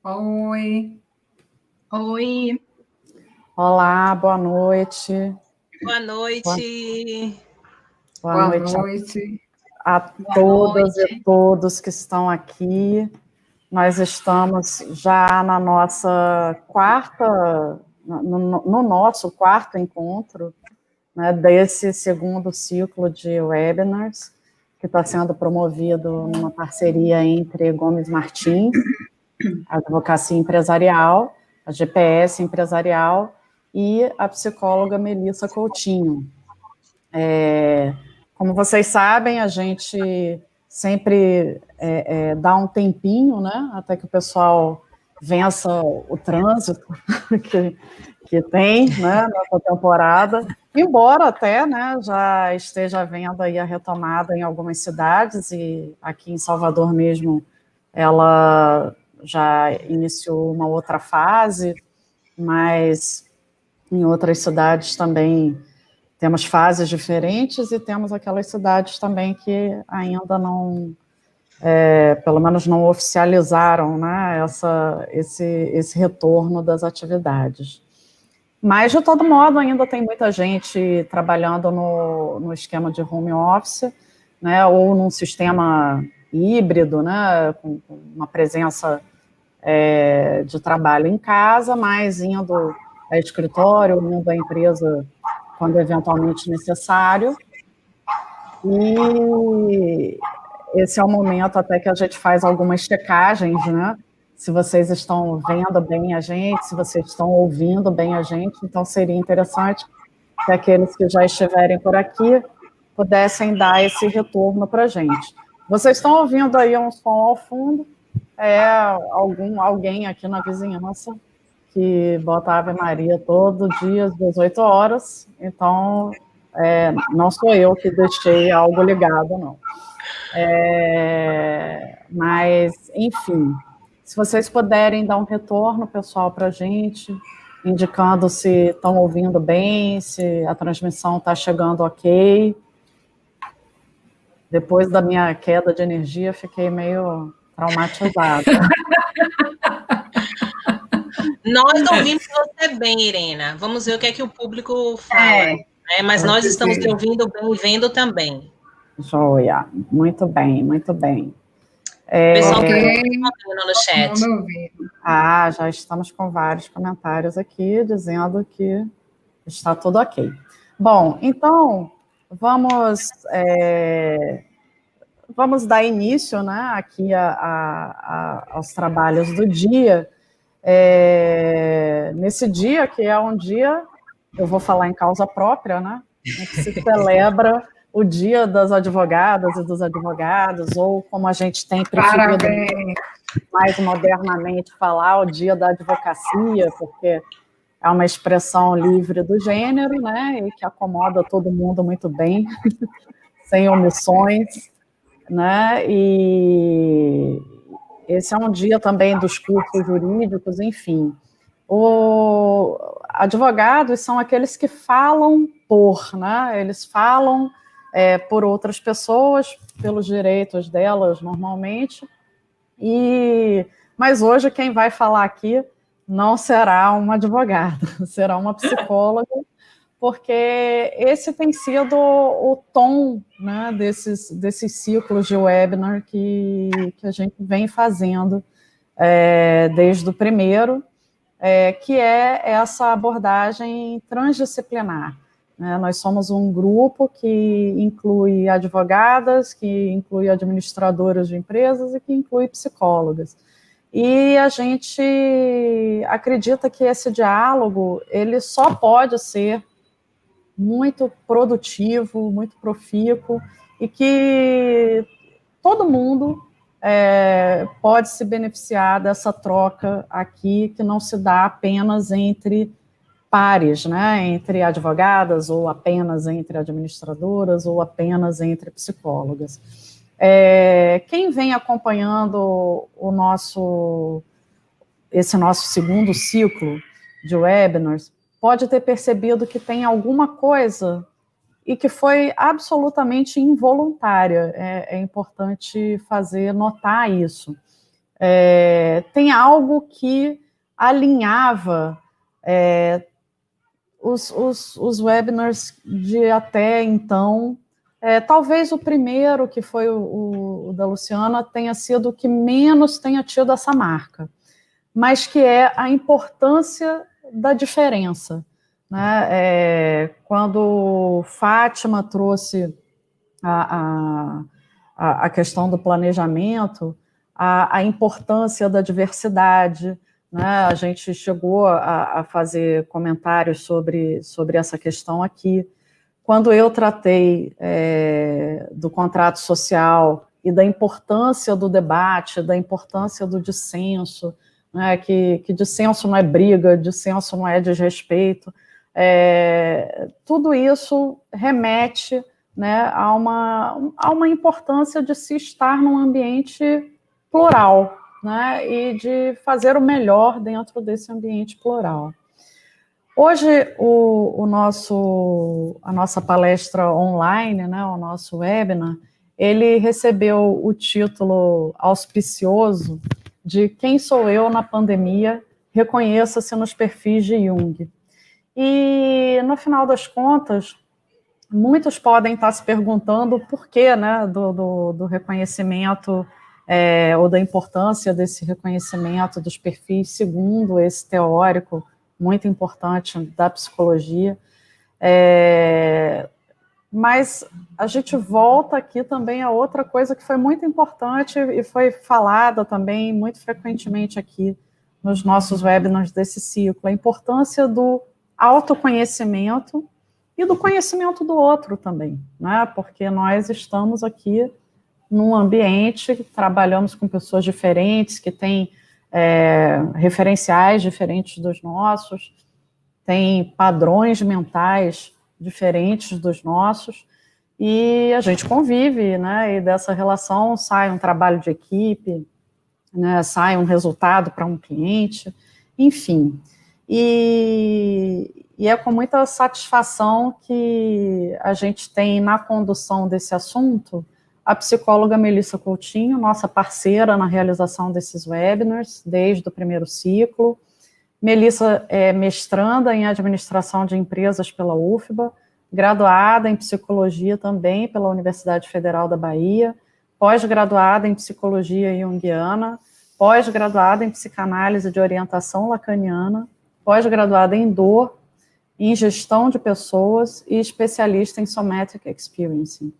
Oi. Oi. Olá, boa noite. Boa noite. Boa noite a todas e todos que estão aqui. Nós estamos já na nossa no nosso quarto encontro, né, desse segundo ciclo de webinars, que está sendo promovido numa parceria entre Gomes Martins, a Advocacia Empresarial, a GPS Empresarial e a psicóloga Melissa Coutinho. Como vocês sabem, a gente sempre dá um tempinho, né, até que o pessoal vença o trânsito que tem, né, nessa temporada, embora até, né, já esteja havendo aí a retomada em algumas cidades, e aqui em Salvador mesmo ela já iniciou uma outra fase, mas em outras cidades também temos fases diferentes e temos aquelas cidades também que ainda não, pelo menos não oficializaram, né, esse retorno das atividades. Mas, de todo modo, ainda tem muita gente trabalhando no esquema de home office, né, ou num sistema híbrido, né, com uma presença de trabalho em casa, mas indo ao escritório, indo à empresa quando eventualmente necessário. E esse é o momento até que a gente faz algumas checagens, né? Se vocês estão vendo bem a gente, se vocês estão ouvindo bem a gente, então seria interessante que aqueles que já estiverem por aqui pudessem dar esse retorno para a gente. Vocês estão ouvindo aí um som ao fundo, alguém aqui na vizinhança que bota Ave Maria todo dia às 18 horas, então não sou eu que deixei algo ligado, não. Mas, enfim, se vocês puderem dar um retorno, pessoal, para a gente, indicando se estão ouvindo bem, se a transmissão está chegando ok. Depois da minha queda de energia, fiquei meio traumatizada. Nós ouvimos você bem, Irena. Vamos ver o que é que o público fala. Né? Mas nós estamos te ouvindo bem e vendo também. Joia, muito bem, muito bem. O pessoal está comentando no chat. Já estamos com vários comentários aqui dizendo que está tudo ok. Bom, então, vamos dar início, né, aqui aos trabalhos do dia. Nesse dia, que é um dia, eu vou falar em causa própria, né, em que se celebra o Dia das Advogadas e dos Advogados, ou como a gente tem preferido mais modernamente falar, o Dia da Advocacia, porque é uma expressão livre do gênero, né, e que acomoda todo mundo muito bem, sem omissões, né, e esse é um dia também dos cursos jurídicos, enfim. Advogados são aqueles que falam né, eles falam por outras pessoas, pelos direitos delas, normalmente, mas hoje quem vai falar aqui não será uma advogada, será uma psicóloga, porque esse tem sido o tom, né, desses ciclos de webinar que a gente vem fazendo desde o primeiro, que é essa abordagem transdisciplinar. Né? Nós somos um grupo que inclui advogadas, que inclui administradoras de empresas e que inclui psicólogas. E a gente acredita que esse diálogo ele só pode ser muito produtivo, muito profícuo, e que todo mundo pode se beneficiar dessa troca aqui, que não se dá apenas entre pares, né, entre advogadas, ou apenas entre administradoras, ou apenas entre psicólogas. Quem vem acompanhando esse nosso segundo ciclo de webinars pode ter percebido que tem alguma coisa e que foi absolutamente involuntária. É importante fazer notar isso. Tem algo que alinhava os webinars de até então. Talvez o primeiro, que foi o da Luciana, tenha sido o que menos tenha tido essa marca, mas que é a importância da diferença, né? Quando Fátima trouxe a questão do planejamento, a importância da diversidade, né? A gente chegou a fazer comentários sobre essa questão aqui. Quando eu tratei do contrato social e da importância do debate, da importância do dissenso, né, que dissenso não é briga, dissenso não é desrespeito, tudo isso remete, né, a uma importância de se estar num ambiente plural, né, e de fazer o melhor dentro desse ambiente plural. Hoje, a nossa palestra online, né, o nosso webinar, ele recebeu o título auspicioso de Quem Sou Eu na Pandemia? Reconheça-se nos perfis de Jung. E, no final das contas, muitos podem estar se perguntando o porquê, né, do reconhecimento ou da importância desse reconhecimento dos perfis, segundo esse teórico muito importante da psicologia. Mas a gente volta aqui também a outra coisa que foi muito importante e foi falada também muito frequentemente aqui nos nossos webinars desse ciclo, a importância do autoconhecimento e do conhecimento do outro também, né? Porque nós estamos aqui num ambiente, trabalhamos com pessoas diferentes, que têm referenciais diferentes dos nossos, têm padrões mentais diferentes dos nossos, e a gente convive, né? E dessa relação sai um trabalho de equipe, né? Sai um resultado para um cliente, enfim. E é com muita satisfação que a gente tem na condução desse assunto a psicóloga Melissa Coutinho, nossa parceira na realização desses webinars, desde o primeiro ciclo. Melissa é mestranda em administração de empresas pela UFBA, graduada em psicologia também pela Universidade Federal da Bahia, pós-graduada em psicologia junguiana, pós-graduada em psicanálise de orientação lacaniana, pós-graduada em dor, em gestão de pessoas e especialista em somatic experiencing.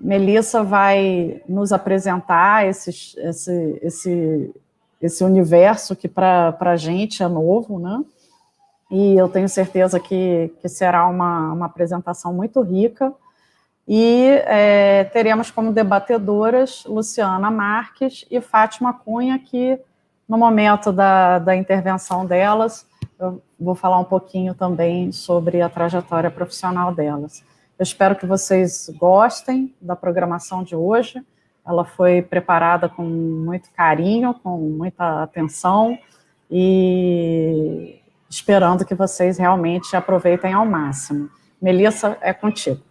Melissa vai nos apresentar esse universo que para a gente é novo, né? E eu tenho certeza que será uma apresentação muito rica. E teremos como debatedoras Luciana Marques e Fátima Cunha, que no momento da intervenção delas, eu vou falar um pouquinho também sobre a trajetória profissional delas. Eu espero que vocês gostem da programação de hoje. Ela foi preparada com muito carinho, com muita atenção, e esperando que vocês realmente aproveitem ao máximo. Melissa, é contigo.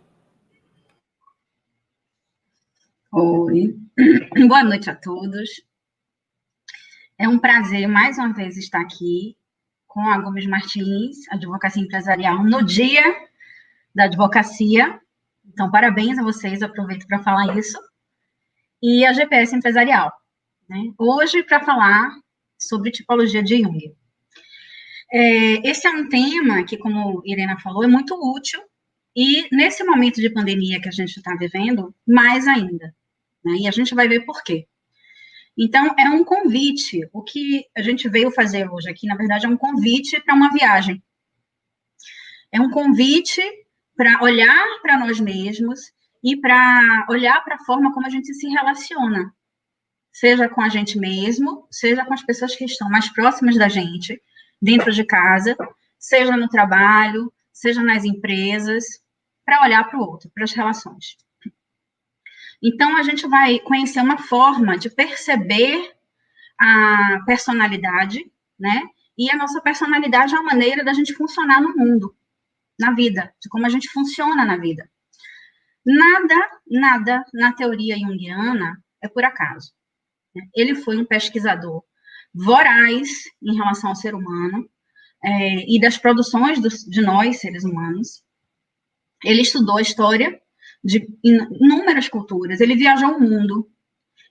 Oi, boa noite a todos. É um prazer, mais uma vez, estar aqui com a Gomes Martins, Advocacia Empresarial, no Dia da Advocacia. Então, parabéns a vocês, aproveito para falar isso. E a GPS Empresarial, né? Hoje, para falar sobre tipologia de Jung. Esse é um tema que, como Irena falou, é muito útil, e nesse momento de pandemia que a gente está vivendo, mais ainda, né? E a gente vai ver por quê. Então, é um convite. O que a gente veio fazer hoje aqui, na verdade, é um convite para uma viagem. É um convite para olhar para nós mesmos e para olhar para a forma como a gente se relaciona, seja com a gente mesmo, seja com as pessoas que estão mais próximas da gente, dentro de casa, seja no trabalho, seja nas empresas, para olhar para o outro, para as relações. Então, a gente vai conhecer uma forma de perceber a personalidade, né? E a nossa personalidade é a maneira da gente funcionar no mundo. na vida, de como a gente funciona na vida. Nada na teoria junguiana é por acaso. Ele foi um pesquisador voraz em relação ao ser humano e das produções de nós, seres humanos. Ele estudou a história de inúmeras culturas, ele viajou o mundo,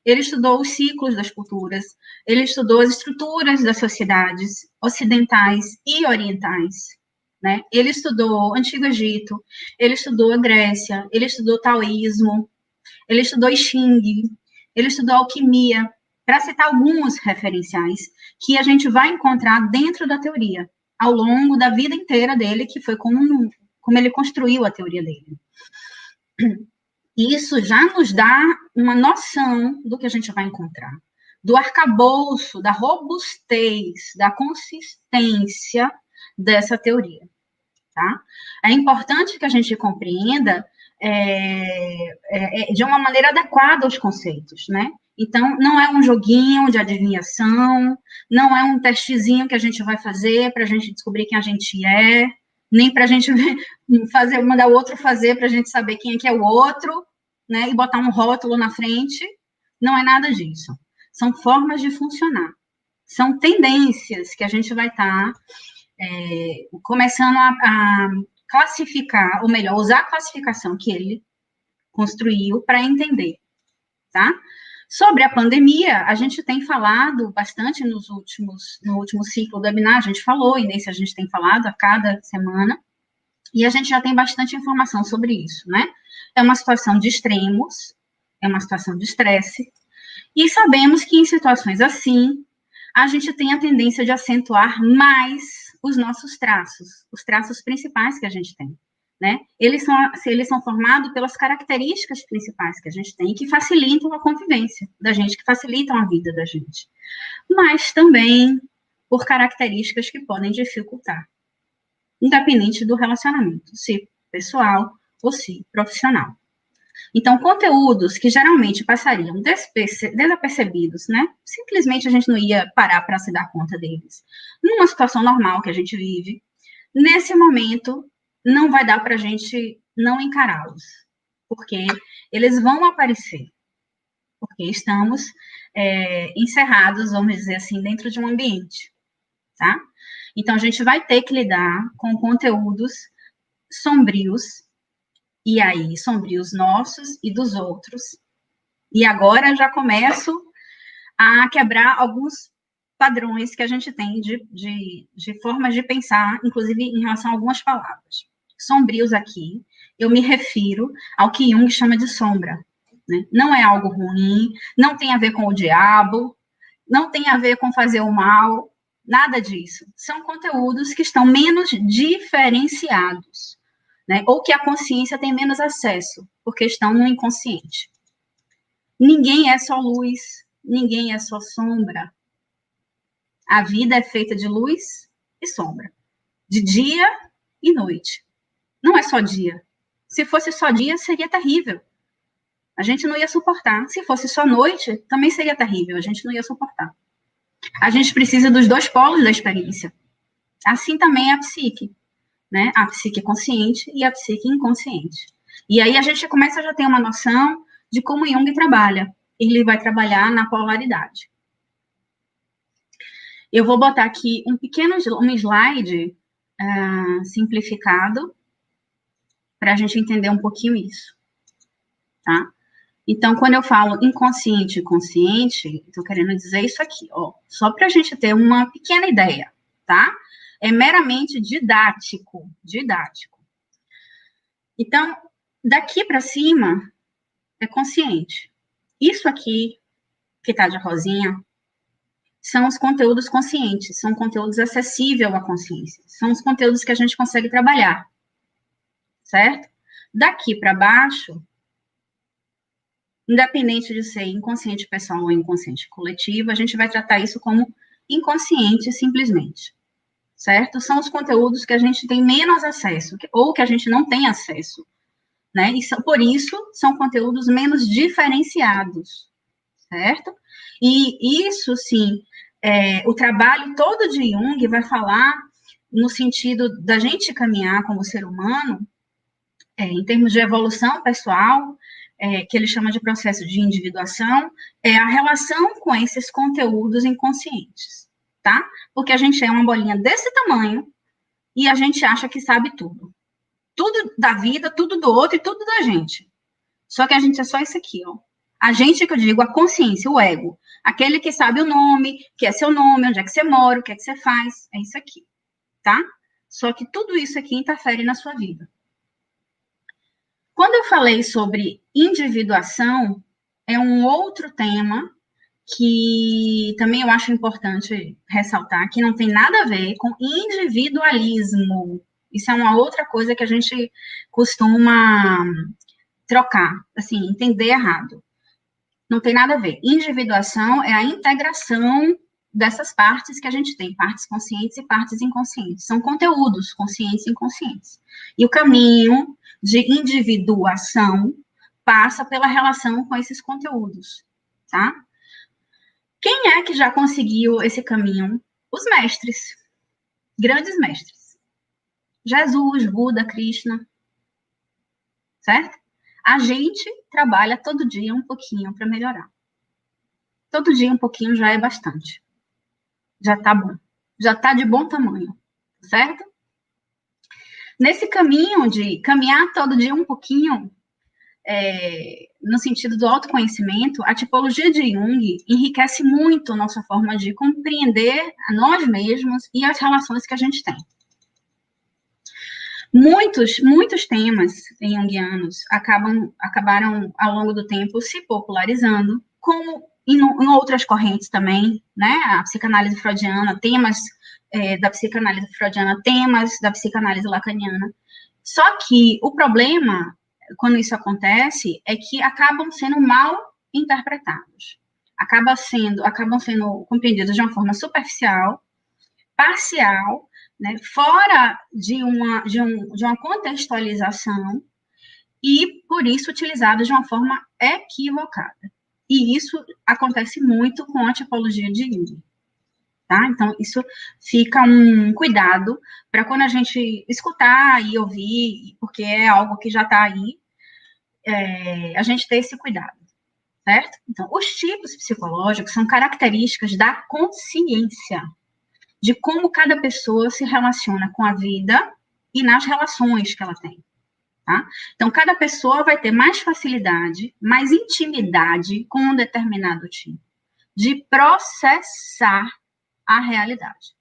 ele estudou os ciclos das culturas, ele estudou as estruturas das sociedades ocidentais e orientais, né? Ele estudou o Antigo Egito, ele estudou a Grécia, ele estudou o taoísmo, ele estudou I Ching, ele estudou alquimia, para citar alguns referenciais que a gente vai encontrar dentro da teoria, ao longo da vida inteira dele, que foi como ele construiu a teoria dele. Isso já nos dá uma noção do que a gente vai encontrar, do arcabouço, da robustez, da consistência dessa teoria, tá? É importante que a gente compreenda de uma maneira adequada aos conceitos, né? Então, não é um joguinho de adivinhação, não é um testezinho que a gente vai fazer para a gente descobrir quem a gente é, nem para a gente mandar o outro fazer para a gente saber quem é que é o outro, né, e botar um rótulo na frente. Não é nada disso. São formas de funcionar. São tendências que a gente vai estar começando a classificar, ou melhor, usar a classificação que ele construiu para entender, tá? Sobre a pandemia, a gente tem falado bastante no último ciclo do webinar, a gente falou, e nesse a gente tem falado a cada semana, e a gente já tem bastante informação sobre isso, né? É uma situação de extremos, é uma situação de estresse, e sabemos que em situações assim, a gente tem a tendência de acentuar mais os nossos traços, os traços principais que a gente tem, né? Eles são formados pelas características principais que a gente tem, que facilitam a convivência da gente, que facilitam a vida da gente, mas também por características que podem dificultar, independente do relacionamento, se pessoal ou se profissional. Então, conteúdos que geralmente passariam desapercebidos, né? Simplesmente a gente não ia parar para se dar conta deles. Numa situação normal que a gente vive, nesse momento, não vai dar para a gente não encará-los, porque eles vão aparecer, porque estamos encerrados, vamos dizer assim, dentro de um ambiente, tá? Então, a gente vai ter que lidar com conteúdos sombrios, e aí, sombrios nossos e dos outros. E agora já começo a quebrar alguns padrões que a gente tem de formas de pensar, inclusive em relação a algumas palavras. Sombrios aqui, eu me refiro ao que Jung chama de sombra, né? Não é algo ruim, não tem a ver com o diabo, não tem a ver com fazer o mal, nada disso. São conteúdos que estão menos diferenciados, né? Ou que a consciência tem menos acesso, porque estão no inconsciente. Ninguém é só luz, ninguém é só sombra. A vida é feita de luz e sombra, de dia e noite. Não é só dia. Se fosse só dia, seria terrível. A gente não ia suportar. Se fosse só noite, também seria terrível. A gente não ia suportar. A gente precisa dos dois polos da experiência. Assim também é a psique, né? A psique consciente e a psique inconsciente. E aí a gente começa a já ter uma noção de como Jung trabalha. Ele vai trabalhar na polaridade. Eu vou botar aqui um slide simplificado para a gente entender um pouquinho isso, tá? Então, quando eu falo inconsciente e consciente, estou querendo dizer isso aqui, ó, só para a gente ter uma pequena ideia, tá? É meramente didático. Então, daqui para cima é consciente. Isso aqui, que está de rosinha, são os conteúdos conscientes, são conteúdos acessíveis à consciência, são os conteúdos que a gente consegue trabalhar, certo? Daqui para baixo, independente de ser inconsciente pessoal ou inconsciente coletivo, a gente vai tratar isso como inconsciente simplesmente, certo? São os conteúdos que a gente tem menos acesso, ou que a gente não tem acesso, né? E por isso, são conteúdos menos diferenciados, certo? E isso, sim, o trabalho todo de Jung vai falar no sentido da gente caminhar como ser humano, em termos de evolução pessoal, que ele chama de processo de individuação, é a relação com esses conteúdos inconscientes, tá? Porque a gente é uma bolinha desse tamanho e a gente acha que sabe tudo. Tudo da vida, tudo do outro e tudo da gente. Só que a gente é só isso aqui, ó. A gente, que eu digo, a consciência, o ego. Aquele que sabe o nome, que é seu nome, onde é que você mora, o que é que você faz. É isso aqui, tá? Só que tudo isso aqui interfere na sua vida. Quando eu falei sobre individuação, é um outro tema que também eu acho importante ressaltar, que não tem nada a ver com individualismo. Isso é uma outra coisa que a gente costuma trocar, assim, entender errado. Não tem nada a ver. Individuação é a integração dessas partes que a gente tem, partes conscientes e partes inconscientes. São conteúdos conscientes e inconscientes. E o caminho de individuação passa pela relação com esses conteúdos, tá? Quem é que já conseguiu esse caminho? Os mestres, grandes mestres. Jesus, Buda, Krishna, certo? A gente trabalha todo dia um pouquinho para melhorar. Todo dia um pouquinho já é bastante. Já tá bom. Já tá de bom tamanho, certo? Nesse caminho de caminhar todo dia um pouquinho, no sentido do autoconhecimento, a tipologia de Jung enriquece muito a nossa forma de compreender a nós mesmos e as relações que a gente tem. Muitos temas junguianos acabaram, ao longo do tempo, se popularizando, como em outras correntes também, né? A psicanálise freudiana, temas da psicanálise freudiana, temas da psicanálise lacaniana. Só que o problema, quando isso acontece, é que acabam sendo mal interpretados. Acabam sendo compreendidos de uma forma superficial, parcial, né, fora de uma contextualização e, por isso, utilizados de uma forma equivocada. E isso acontece muito com a tipologia de Jung. Tá? Então, isso fica um cuidado para quando a gente escutar e ouvir, porque é algo que já está aí, a gente ter esse cuidado, certo? Então, os tipos psicológicos são características da consciência, de como cada pessoa se relaciona com a vida e nas relações que ela tem, tá? Então, cada pessoa vai ter mais facilidade, mais intimidade com um determinado tipo de processar a realidade.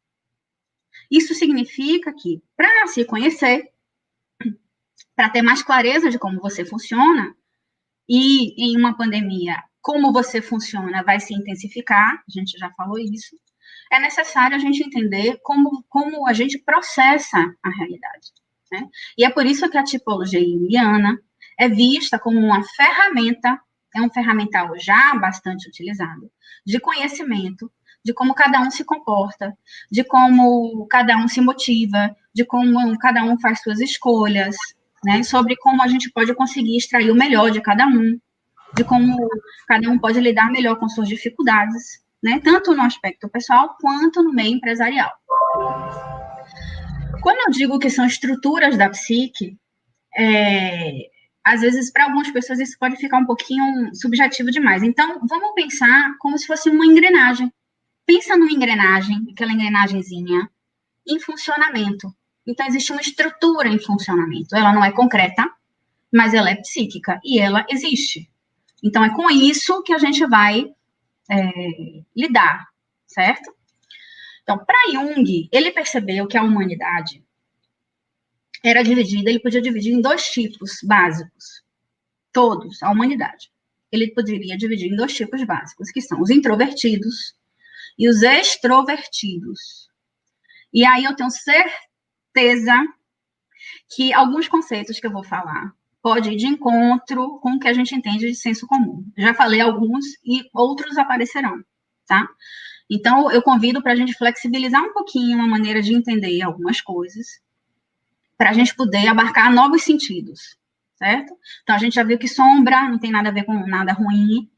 Isso significa que, para se conhecer, para ter mais clareza de como você funciona, e em uma pandemia, como você funciona vai se intensificar, a gente já falou isso, é necessário a gente entender como a gente processa a realidade, né? E é por isso que a tipologia junguiana é vista como uma ferramenta, é um ferramental já bastante utilizado, de conhecimento, de como cada um se comporta, de como cada um se motiva, de como cada um faz suas escolhas, né? Sobre como a gente pode conseguir extrair o melhor de cada um, de como cada um pode lidar melhor com suas dificuldades, né? Tanto no aspecto pessoal quanto no meio empresarial. Quando eu digo que são estruturas da psique, às vezes para algumas pessoas isso pode ficar um pouquinho subjetivo demais. Então, vamos pensar como se fosse uma engrenagem. Pensa numa engrenagem, aquela engrenagemzinha, em funcionamento. Então, existe uma estrutura em funcionamento. Ela não é concreta, mas ela é psíquica e ela existe. Então, é com isso que a gente vai lidar, certo? Então, para Jung, ele percebeu que a humanidade era dividida, ele podia dividir em dois tipos básicos. Todos, a humanidade. Ele poderia dividir em dois tipos básicos, que são os introvertidos e os extrovertidos. E aí eu tenho certeza que alguns conceitos que eu vou falar pode ir de encontro com o que a gente entende de senso comum. Já falei alguns e outros aparecerão, tá? Então, eu convido para a gente flexibilizar um pouquinho a maneira de entender algumas coisas, para a gente poder abarcar novos sentidos, certo? Então, a gente já viu que sombra não tem nada a ver com nada ruim.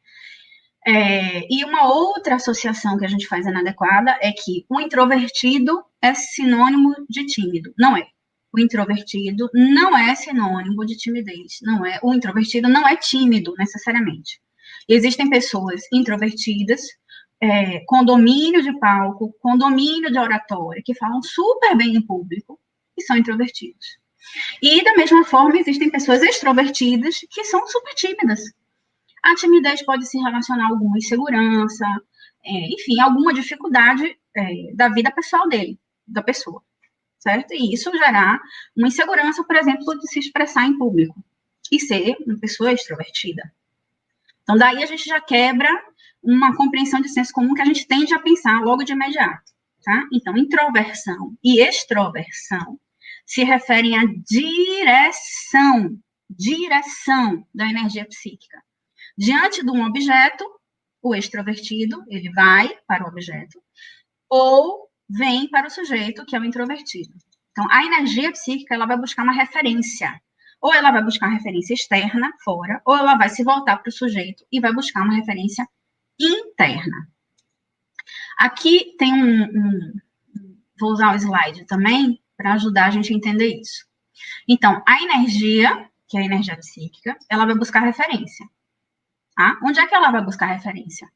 E uma outra associação que a gente faz inadequada é que o introvertido é sinônimo de tímido. Não é. O introvertido não é sinônimo de timidez. Não é. O introvertido não é tímido, necessariamente. Existem pessoas introvertidas, com domínio de palco, com domínio de oratória, que falam super bem em público e são introvertidos. E, da mesma forma, existem pessoas extrovertidas que são super tímidas. A timidez pode se relacionar a alguma insegurança, enfim, alguma dificuldade da vida pessoal dele, da pessoa, certo? E isso gerar uma insegurança, por exemplo, de se expressar em público e ser uma pessoa extrovertida. Então, daí a gente já quebra uma compreensão de senso comum que a gente tende a pensar logo de imediato, tá? Então, introversão e extroversão se referem à direção da energia psíquica. Diante de um objeto, o extrovertido, ele vai para o objeto, ou vem para o sujeito, que é o introvertido. Então, a energia psíquica, ela vai buscar uma referência. Ou ela vai buscar uma referência externa, fora, ou ela vai se voltar para o sujeito e vai buscar uma referência interna. Aqui tem vou usar o slide também, para ajudar a gente a entender isso. Então, a energia, que é a energia psíquica, ela vai buscar referência. Tá? Onde é que ela vai buscar referência?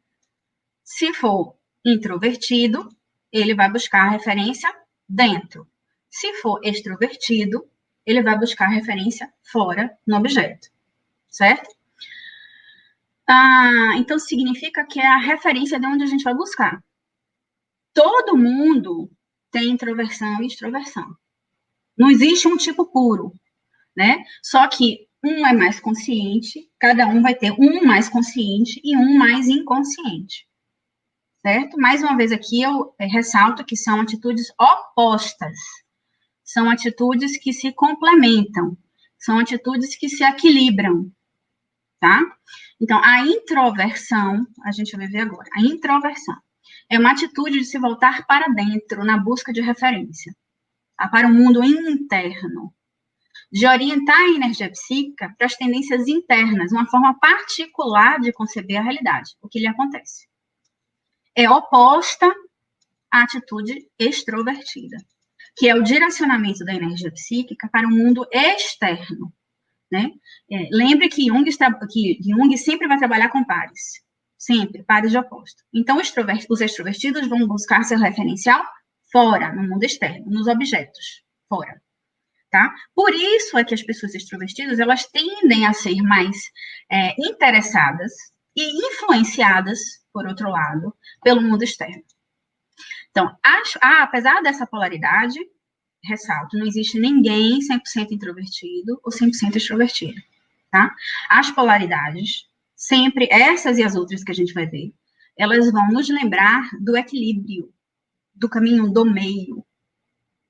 Se for introvertido, ele vai buscar referência dentro. Se for extrovertido, ele vai buscar referência fora, no objeto. Certo? Então, significa que é a referência de onde a gente vai buscar. Todo mundo tem introversão e extroversão. Não existe um tipo puro, né? Só que um é mais consciente, cada um vai ter um mais consciente e um mais inconsciente, certo? Mais uma vez aqui eu ressalto que são atitudes opostas, são atitudes que se complementam, são atitudes que se equilibram, tá? Então, a introversão, a gente vai ver agora, a introversão é uma atitude de se voltar para dentro na busca de referência, tá? Para o mundo interno, de orientar a energia psíquica para as tendências internas, uma forma particular de conceber a realidade, o que lhe acontece. É oposta à atitude extrovertida, que é o direcionamento da energia psíquica para o mundo externo, né? Lembre que Jung sempre vai trabalhar com pares, sempre, pares de oposto. Então, os extrovertidos vão buscar seu referencial fora, no mundo externo, nos objetos, fora. Tá? Por isso é que as pessoas extrovertidas, elas tendem a ser mais interessadas e influenciadas, por outro lado, pelo mundo externo. Então, apesar dessa polaridade, ressalto, não existe ninguém 100% introvertido ou 100% extrovertido, tá? As polaridades, sempre, essas e as outras que a gente vai ver, elas vão nos lembrar do equilíbrio, do caminho do meio,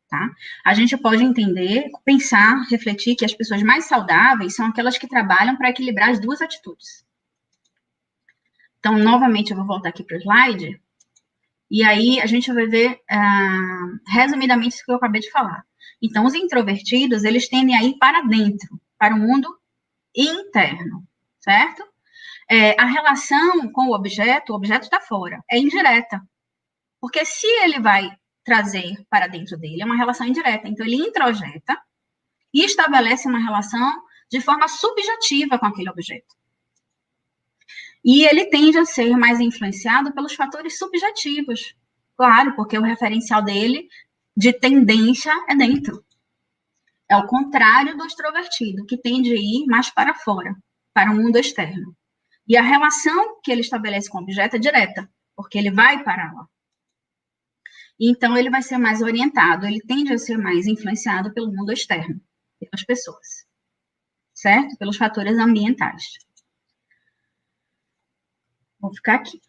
tá? A gente pode entender, pensar, refletir que as pessoas mais saudáveis são aquelas que trabalham para equilibrar as duas atitudes. Então, novamente, eu vou voltar aqui para o slide, e aí a gente vai ver, resumidamente, isso que eu acabei de falar. Então, os introvertidos, eles tendem a ir para dentro, para o mundo interno, certo? A relação com o objeto está fora, é indireta. Porque se ele vai trazer para dentro dele, é uma relação indireta. Então, ele introjeta e estabelece uma relação de forma subjetiva com aquele objeto. E ele tende a ser mais influenciado pelos fatores subjetivos. Claro, porque o referencial dele, de tendência, é dentro. É o contrário do extrovertido, que tende a ir mais para fora, para o mundo externo. E a relação que ele estabelece com o objeto é direta, porque ele vai para lá. Então, ele vai ser mais orientado, ele tende a ser mais influenciado pelo mundo externo, pelas pessoas, certo? Pelos fatores ambientais. Vou ficar aqui.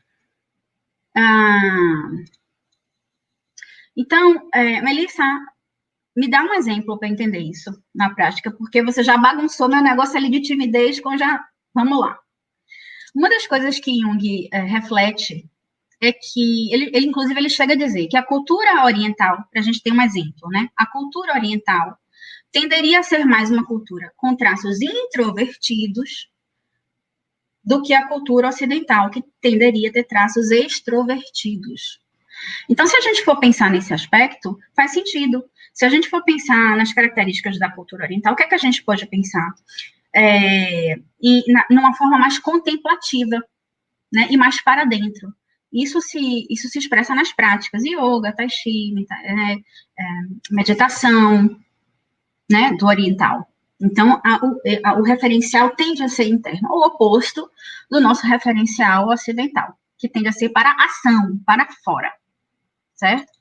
Então, Melissa, me dá um exemplo para entender isso na prática, porque você já bagunçou meu negócio ali de timidez com já... Vamos lá. Uma das coisas que Jung reflete é que, inclusive, ele chega a dizer que a cultura oriental, para a gente ter um exemplo, né? A cultura oriental tenderia a ser mais uma cultura com traços introvertidos, do que a cultura ocidental, que tenderia a ter traços extrovertidos. Então, se a gente for pensar nesse aspecto, faz sentido. Se a gente for pensar nas características da cultura oriental, o que é que a gente pode pensar? Numa forma mais contemplativa, né, e mais para dentro. Isso se expressa nas práticas, yoga, tai chi, meditação, né, do oriental. Então, o referencial tende a ser interno, o oposto do nosso referencial ocidental, que tende a ser para ação, para fora, certo?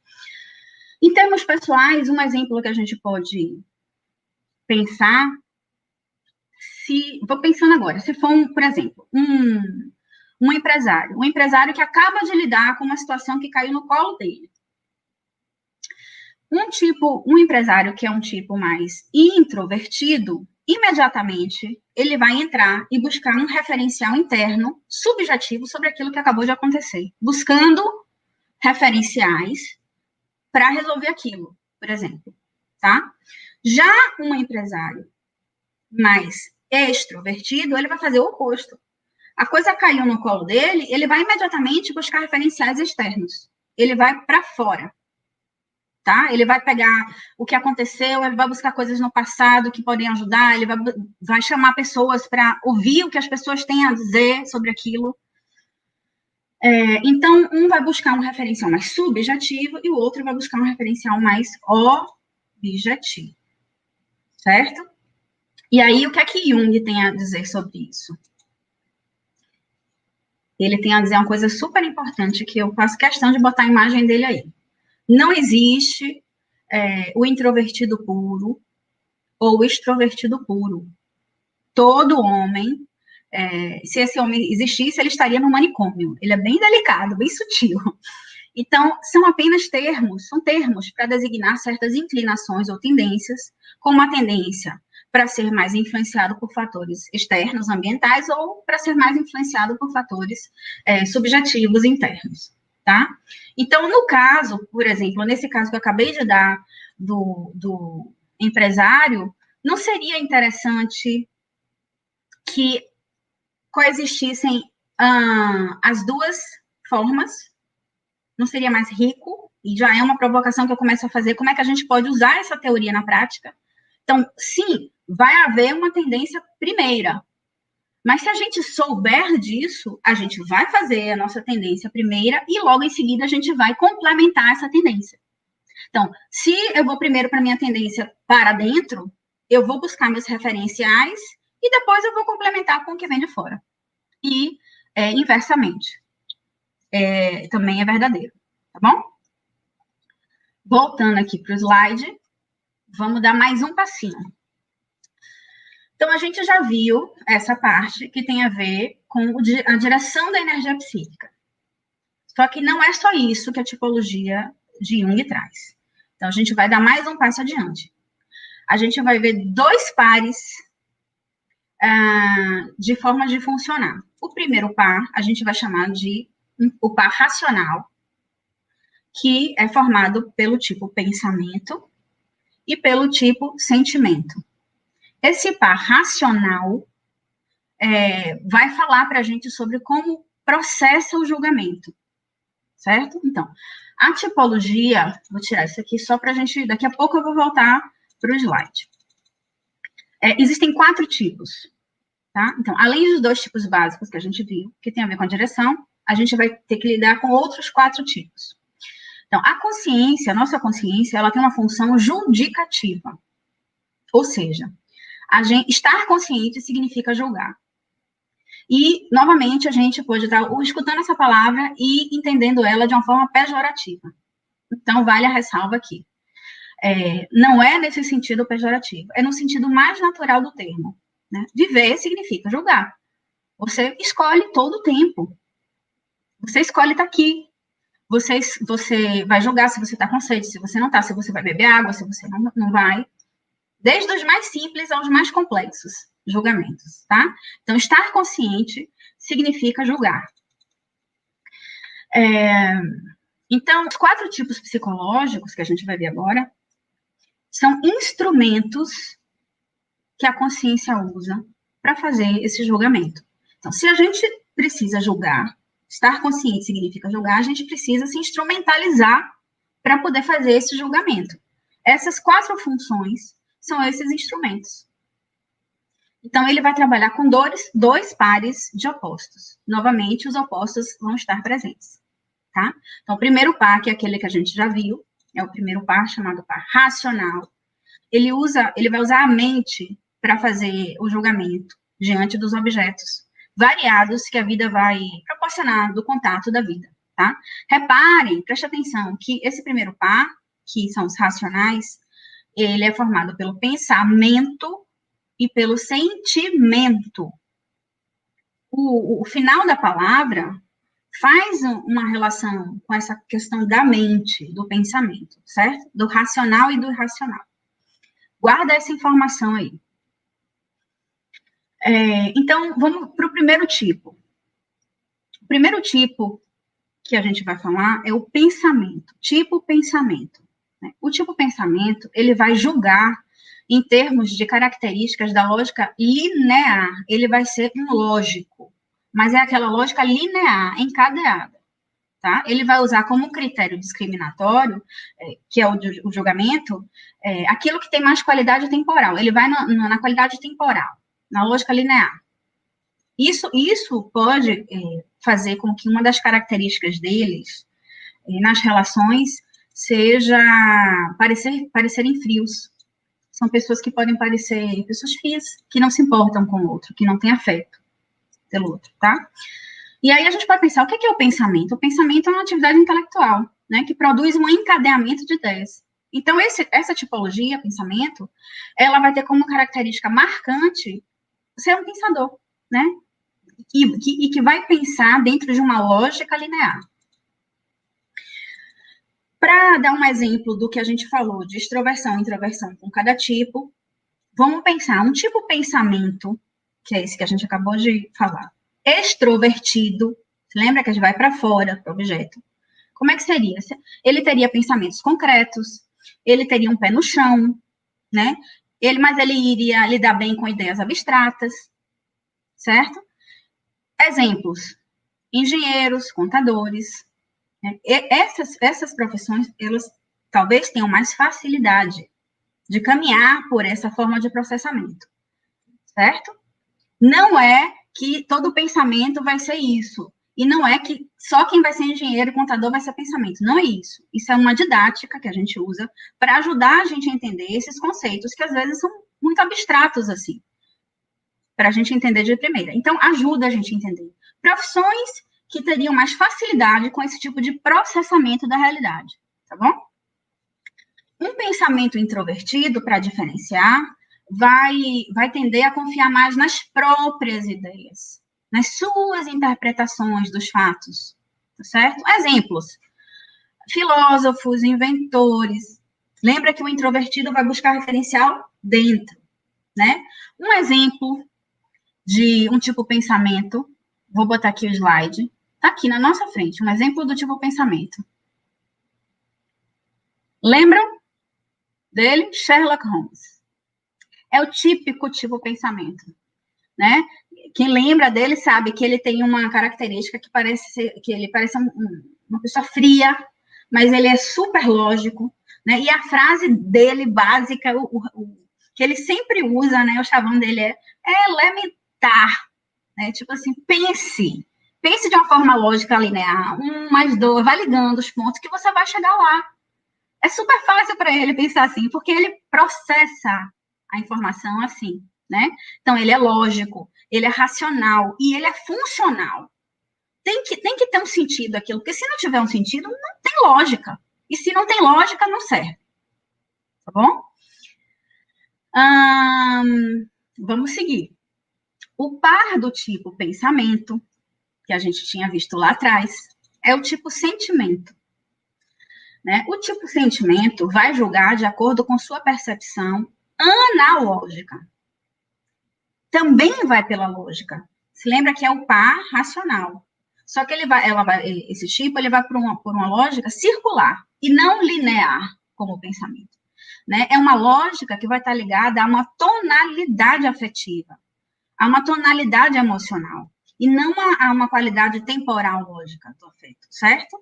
Em termos pessoais, um exemplo que a gente pode pensar, vou pensando agora, se for, por exemplo, um empresário que acaba de lidar com uma situação que caiu no colo dele. Um empresário que é um tipo mais introvertido, imediatamente ele vai entrar e buscar um referencial interno, subjetivo, sobre aquilo que acabou de acontecer, buscando referenciais para resolver aquilo, por exemplo, tá? Já um empresário mais extrovertido, ele vai fazer o oposto. A coisa caiu no colo dele, ele vai imediatamente buscar referenciais externos. Ele vai para fora, tá? Ele vai pegar o que aconteceu, ele vai buscar coisas no passado que podem ajudar, ele vai chamar pessoas para ouvir o que as pessoas têm a dizer sobre aquilo. Então, um vai buscar um referencial mais subjetivo e o outro vai buscar um referencial mais objetivo, certo? E aí, o que é que Jung tem a dizer sobre isso? Ele tem a dizer uma coisa super importante, que eu faço questão de botar a imagem dele aí. Não existe o introvertido puro ou o extrovertido puro. Todo homem, se esse homem existisse, ele estaria no manicômio. Ele é bem delicado, bem sutil. Então, são apenas termos para designar certas inclinações ou tendências, como a tendência para ser mais influenciado por fatores externos, ambientais, ou para ser mais influenciado por fatores subjetivos internos, tá? Então, no caso, por exemplo, nesse caso que eu acabei de dar do empresário, não seria interessante que coexistissem as duas formas? Não seria mais rico? E já é uma provocação que eu começo a fazer, como é que a gente pode usar essa teoria na prática? Então, sim, vai haver uma tendência primeira, mas se a gente souber disso, a gente vai fazer a nossa tendência primeira e logo em seguida a gente vai complementar essa tendência. Então, se eu vou primeiro para a minha tendência para dentro, eu vou buscar meus referenciais e depois eu vou complementar com o que vem de fora. E inversamente. Também é verdadeiro, tá bom? Voltando aqui para o slide, vamos dar mais um passinho. Então, a gente já viu essa parte que tem a ver com a direção da energia psíquica. Só que não é só isso que a tipologia de Jung traz. Então, a gente vai dar mais um passo adiante. A gente vai ver dois pares de formas de funcionar. O primeiro par, a gente vai chamar de o par racional, que é formado pelo tipo pensamento e pelo tipo sentimento. Esse par racional vai falar para a gente sobre como processa o julgamento, certo? Então, a tipologia, vou tirar isso aqui só para a gente, daqui a pouco eu vou voltar para o slide. Existem 4 tipos, tá? Então, além dos 2 tipos básicos que a gente viu, que tem a ver com a direção, a gente vai ter que lidar com outros 4 tipos. Então, a nossa consciência, ela tem uma função judicativa. Ou seja, estar consciente significa julgar. E, novamente, a gente pode estar escutando essa palavra e entendendo ela de uma forma pejorativa. Então, vale a ressalva aqui. Não é nesse sentido pejorativo, é no sentido mais natural do termo. Né? Viver significa julgar. Você escolhe todo o tempo. Você escolhe estar aqui. Você vai julgar se você está com sede, se você não está, se você vai beber água, se você não vai. Desde os mais simples aos mais complexos julgamentos, tá? Então, estar consciente significa julgar. Então, os 4 tipos psicológicos que a gente vai ver agora são instrumentos que a consciência usa para fazer esse julgamento. Então, se a gente precisa julgar, estar consciente significa julgar, a gente precisa se instrumentalizar para poder fazer esse julgamento. Essas 4 funções são esses instrumentos. Então, ele vai trabalhar com dois pares de opostos. Novamente, os opostos vão estar presentes, tá? Então, o primeiro par, que é aquele que a gente já viu, é o primeiro par, chamado par racional. Ele vai usar a mente para fazer o julgamento diante dos objetos variados que a vida vai proporcionar do contato da vida, tá? Reparem, preste atenção, que esse primeiro par, que são os racionais, ele é formado pelo pensamento e pelo sentimento. O final da palavra faz uma relação com essa questão da mente, do pensamento, certo? Do racional e do irracional. Guarda essa informação aí. Então, vamos para o primeiro tipo. O primeiro tipo que a gente vai falar é o pensamento, tipo pensamento. Né? O tipo pensamento, ele vai julgar em termos de características da lógica linear. Ele vai ser um lógico, mas é aquela lógica linear, encadeada. Tá? Ele vai usar como critério discriminatório, que é o julgamento, aquilo que tem mais qualidade temporal. Ele vai na qualidade temporal, na lógica linear. Isso pode fazer com que uma das características deles, nas relações, seja parecerem frios. São pessoas que podem parecer pessoas frias, que não se importam com o outro, que não têm afeto pelo outro, tá? E aí a gente pode pensar, o que é o pensamento? O pensamento é uma atividade intelectual, né, que produz um encadeamento de ideias. Então, essa tipologia, pensamento, ela vai ter como característica marcante ser um pensador, né? E que vai pensar dentro de uma lógica linear. Para dar um exemplo do que a gente falou de extroversão e introversão com cada tipo, vamos pensar um tipo pensamento, que é esse que a gente acabou de falar, extrovertido, lembra que a gente vai para fora, para o objeto. Como é que seria? Ele teria pensamentos concretos, ele teria um pé no chão, né? Mas ele iria lidar bem com ideias abstratas, certo? Exemplos: engenheiros, contadores. Né? Essas profissões, elas talvez tenham mais facilidade de caminhar por essa forma de processamento, certo? Não é que todo pensamento vai ser isso. E não é que só quem vai ser engenheiro e contador vai ser pensamento. Não é isso. Isso é uma didática que a gente usa para ajudar a gente a entender esses conceitos que às vezes são muito abstratos, assim, para a gente entender de primeira. Então, ajuda a gente a entender. Profissões que teriam mais facilidade com esse tipo de processamento da realidade, tá bom? Um pensamento introvertido, para diferenciar, vai tender a confiar mais nas próprias ideias, nas suas interpretações dos fatos, tá certo? Exemplos: filósofos, inventores. Lembra que o introvertido vai buscar referencial dentro, né? Um exemplo de um tipo pensamento, vou botar aqui o slide, tá aqui na nossa frente, um exemplo do tipo pensamento. Lembram dele? Sherlock Holmes. É o típico tipo pensamento, né? Quem lembra dele sabe que ele tem uma característica que ele parece uma pessoa fria, mas ele é super lógico, né? E a frase dele básica, que ele sempre usa, né? O chavão dele é elementar, né? Tipo assim, pense de uma forma lógica linear, 1 mais 2, vai ligando os pontos que você vai chegar lá. É super fácil para ele pensar assim, porque ele processa a informação assim, né? Então, ele é lógico, ele é racional e ele é funcional. Tem que ter um sentido aquilo, porque se não tiver um sentido, não tem lógica. E se não tem lógica, não serve. Tá bom? Vamos seguir. O par do tipo pensamento, que a gente tinha visto lá atrás, é o tipo sentimento. Né? O tipo sentimento vai julgar de acordo com sua percepção analógica. Também vai pela lógica. Se lembra que é o par racional. Só que esse tipo ele vai por uma lógica circular e não linear, como o pensamento. Né? É uma lógica que vai estar ligada a uma tonalidade afetiva, a uma tonalidade emocional. e não a uma qualidade temporal lógica do afeto, certo?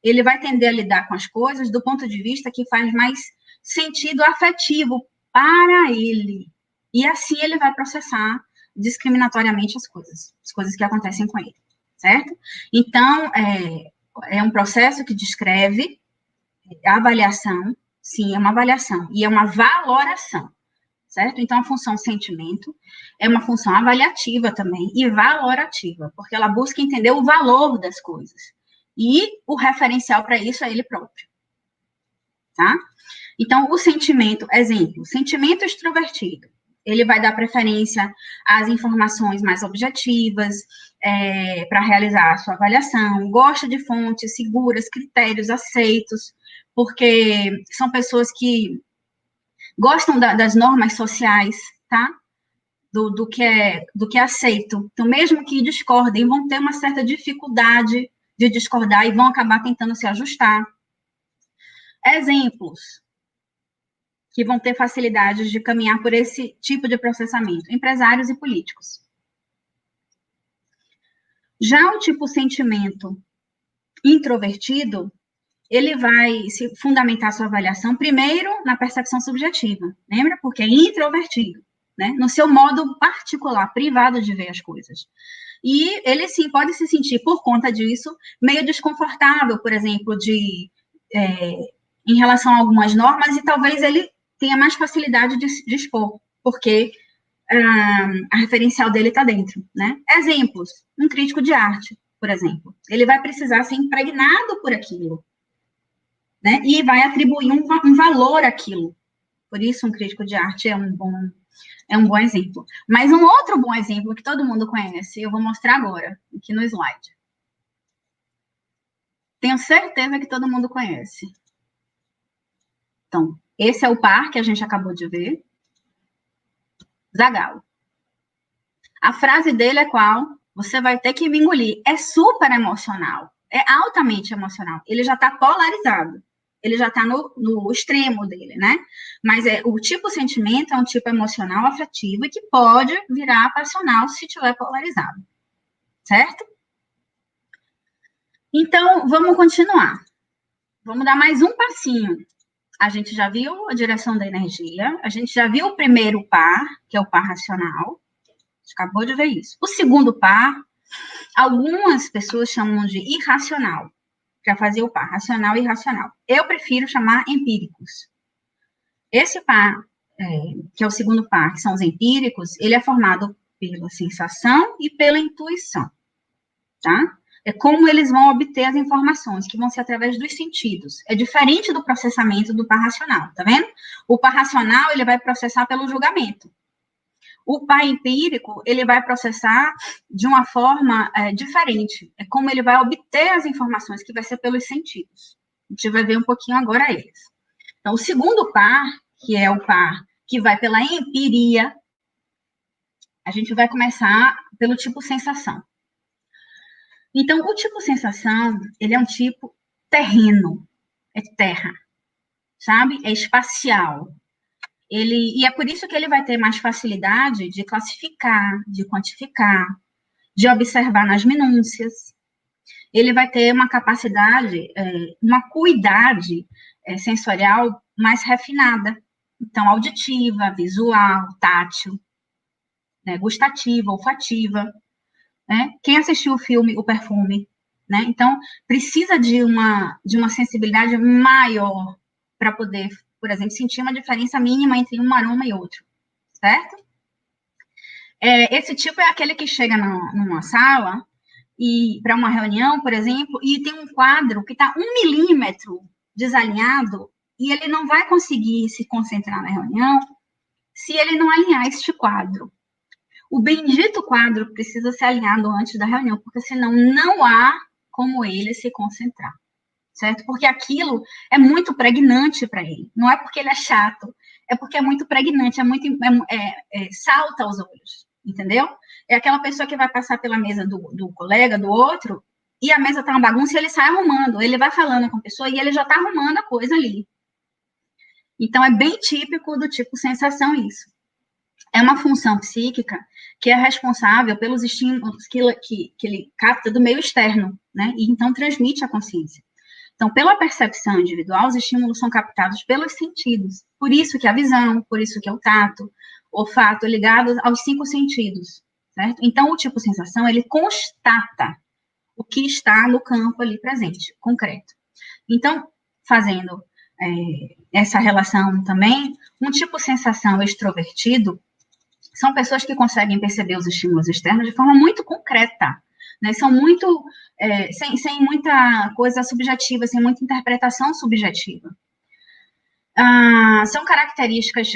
Ele vai tender a lidar com as coisas do ponto de vista que faz mais sentido afetivo para ele. E assim ele vai processar discriminatoriamente as coisas que acontecem com ele, certo? Então, é um processo que descreve a avaliação, sim, é uma avaliação, e é uma valoração, certo? Então, a função sentimento é uma função avaliativa também, e valorativa, porque ela busca entender o valor das coisas, e o referencial para isso é ele próprio, tá? Então, o sentimento, exemplo, sentimento extrovertido, ele vai dar preferência às informações mais objetivas, para realizar a sua avaliação, gosta de fontes seguras, critérios aceitos, porque são pessoas que gostam das normas sociais, tá? Do que é aceito. Então, mesmo que discordem, vão ter uma certa dificuldade de discordar e vão acabar tentando se ajustar. Exemplos que vão ter facilidade de caminhar por esse tipo de processamento: empresários e políticos. Já o tipo sentimento introvertido, ele vai se fundamentar sua avaliação primeiro na percepção subjetiva, lembra? Porque é introvertido, né? No seu modo particular, privado de ver as coisas. E ele, sim, pode se sentir, por conta disso, meio desconfortável, por exemplo, em relação a algumas normas, e talvez ele tenha mais facilidade de expor, porque a referencial dele está dentro, né? Exemplos: um crítico de arte, por exemplo. Ele vai precisar ser impregnado por aquilo, né? E vai atribuir um valor àquilo. Por isso, um crítico de arte é um bom exemplo. Mas um outro bom exemplo que todo mundo conhece, eu vou mostrar agora, aqui no slide. Tenho certeza que todo mundo conhece. Então, esse é o par que a gente acabou de ver. Zagalo. A frase dele é qual? Você vai ter que me engolir. É super emocional. É altamente emocional. Ele já está polarizado. Ele já está no extremo dele, né? Mas o tipo sentimento é um tipo emocional afetivo e que pode virar passional se estiver polarizado. Certo? Então, vamos continuar. Vamos dar mais um passinho. A gente já viu a direção da energia, a gente já viu o primeiro par, que é o par racional. A gente acabou de ver isso. O segundo par, algumas pessoas chamam de irracional, para fazer o par racional e irracional. Eu prefiro chamar empíricos. Esse par, que é o segundo par, que são os empíricos, ele é formado pela sensação e pela intuição, tá? É como eles vão obter as informações, que vão ser através dos sentidos. É diferente do processamento do par racional, tá vendo? O par racional, ele vai processar pelo julgamento. O par empírico, ele vai processar de uma forma diferente. É como ele vai obter as informações, que vai ser pelos sentidos. A gente vai ver um pouquinho agora eles. Então, o segundo par, que é o par que vai pela empiria, a gente vai começar pelo tipo sensação. Então, o tipo sensação, ele é um tipo terreno, é terra, sabe? É espacial. E é por isso que ele vai ter mais facilidade de classificar, de quantificar, de observar nas minúcias. Ele vai ter uma capacidade, uma acuidade sensorial mais refinada. Então, auditiva, visual, tátil, né, gustativa, olfativa. Né? Quem assistiu o filme O Perfume, né? Então, precisa de uma sensibilidade maior para poder, por exemplo, sentir uma diferença mínima entre um aroma e outro, certo? Esse tipo é aquele que chega numa sala, e para uma reunião, por exemplo, e tem um quadro que está 1 milímetro desalinhado, e ele não vai conseguir se concentrar na reunião se ele não alinhar este quadro. O bendito quadro precisa ser alinhado antes da reunião, porque senão não há como ele se concentrar, certo? Porque aquilo é muito pregnante para ele. Não é porque ele é chato, é porque é muito pregnante, salta aos olhos, entendeu? É aquela pessoa que vai passar pela mesa do colega, do outro, e a mesa tá uma bagunça e ele sai arrumando. Ele vai falando com a pessoa e ele já tá arrumando a coisa ali. Então, é bem típico do tipo sensação isso. é uma função psíquica que é responsável pelos estímulos que ele capta do meio externo, né? E então transmite a consciência. Então, pela percepção individual, os estímulos são captados pelos sentidos. Por isso que a visão, por isso que é o tato, o olfato, ligado aos 5 sentidos, certo? Então, o tipo sensação, ele constata o que está no campo ali presente, concreto. Então, fazendo essa relação também, um tipo sensação extrovertido são pessoas que conseguem perceber os estímulos externos de forma muito concreta, né? São muito, sem muita coisa subjetiva, sem muita interpretação subjetiva. São características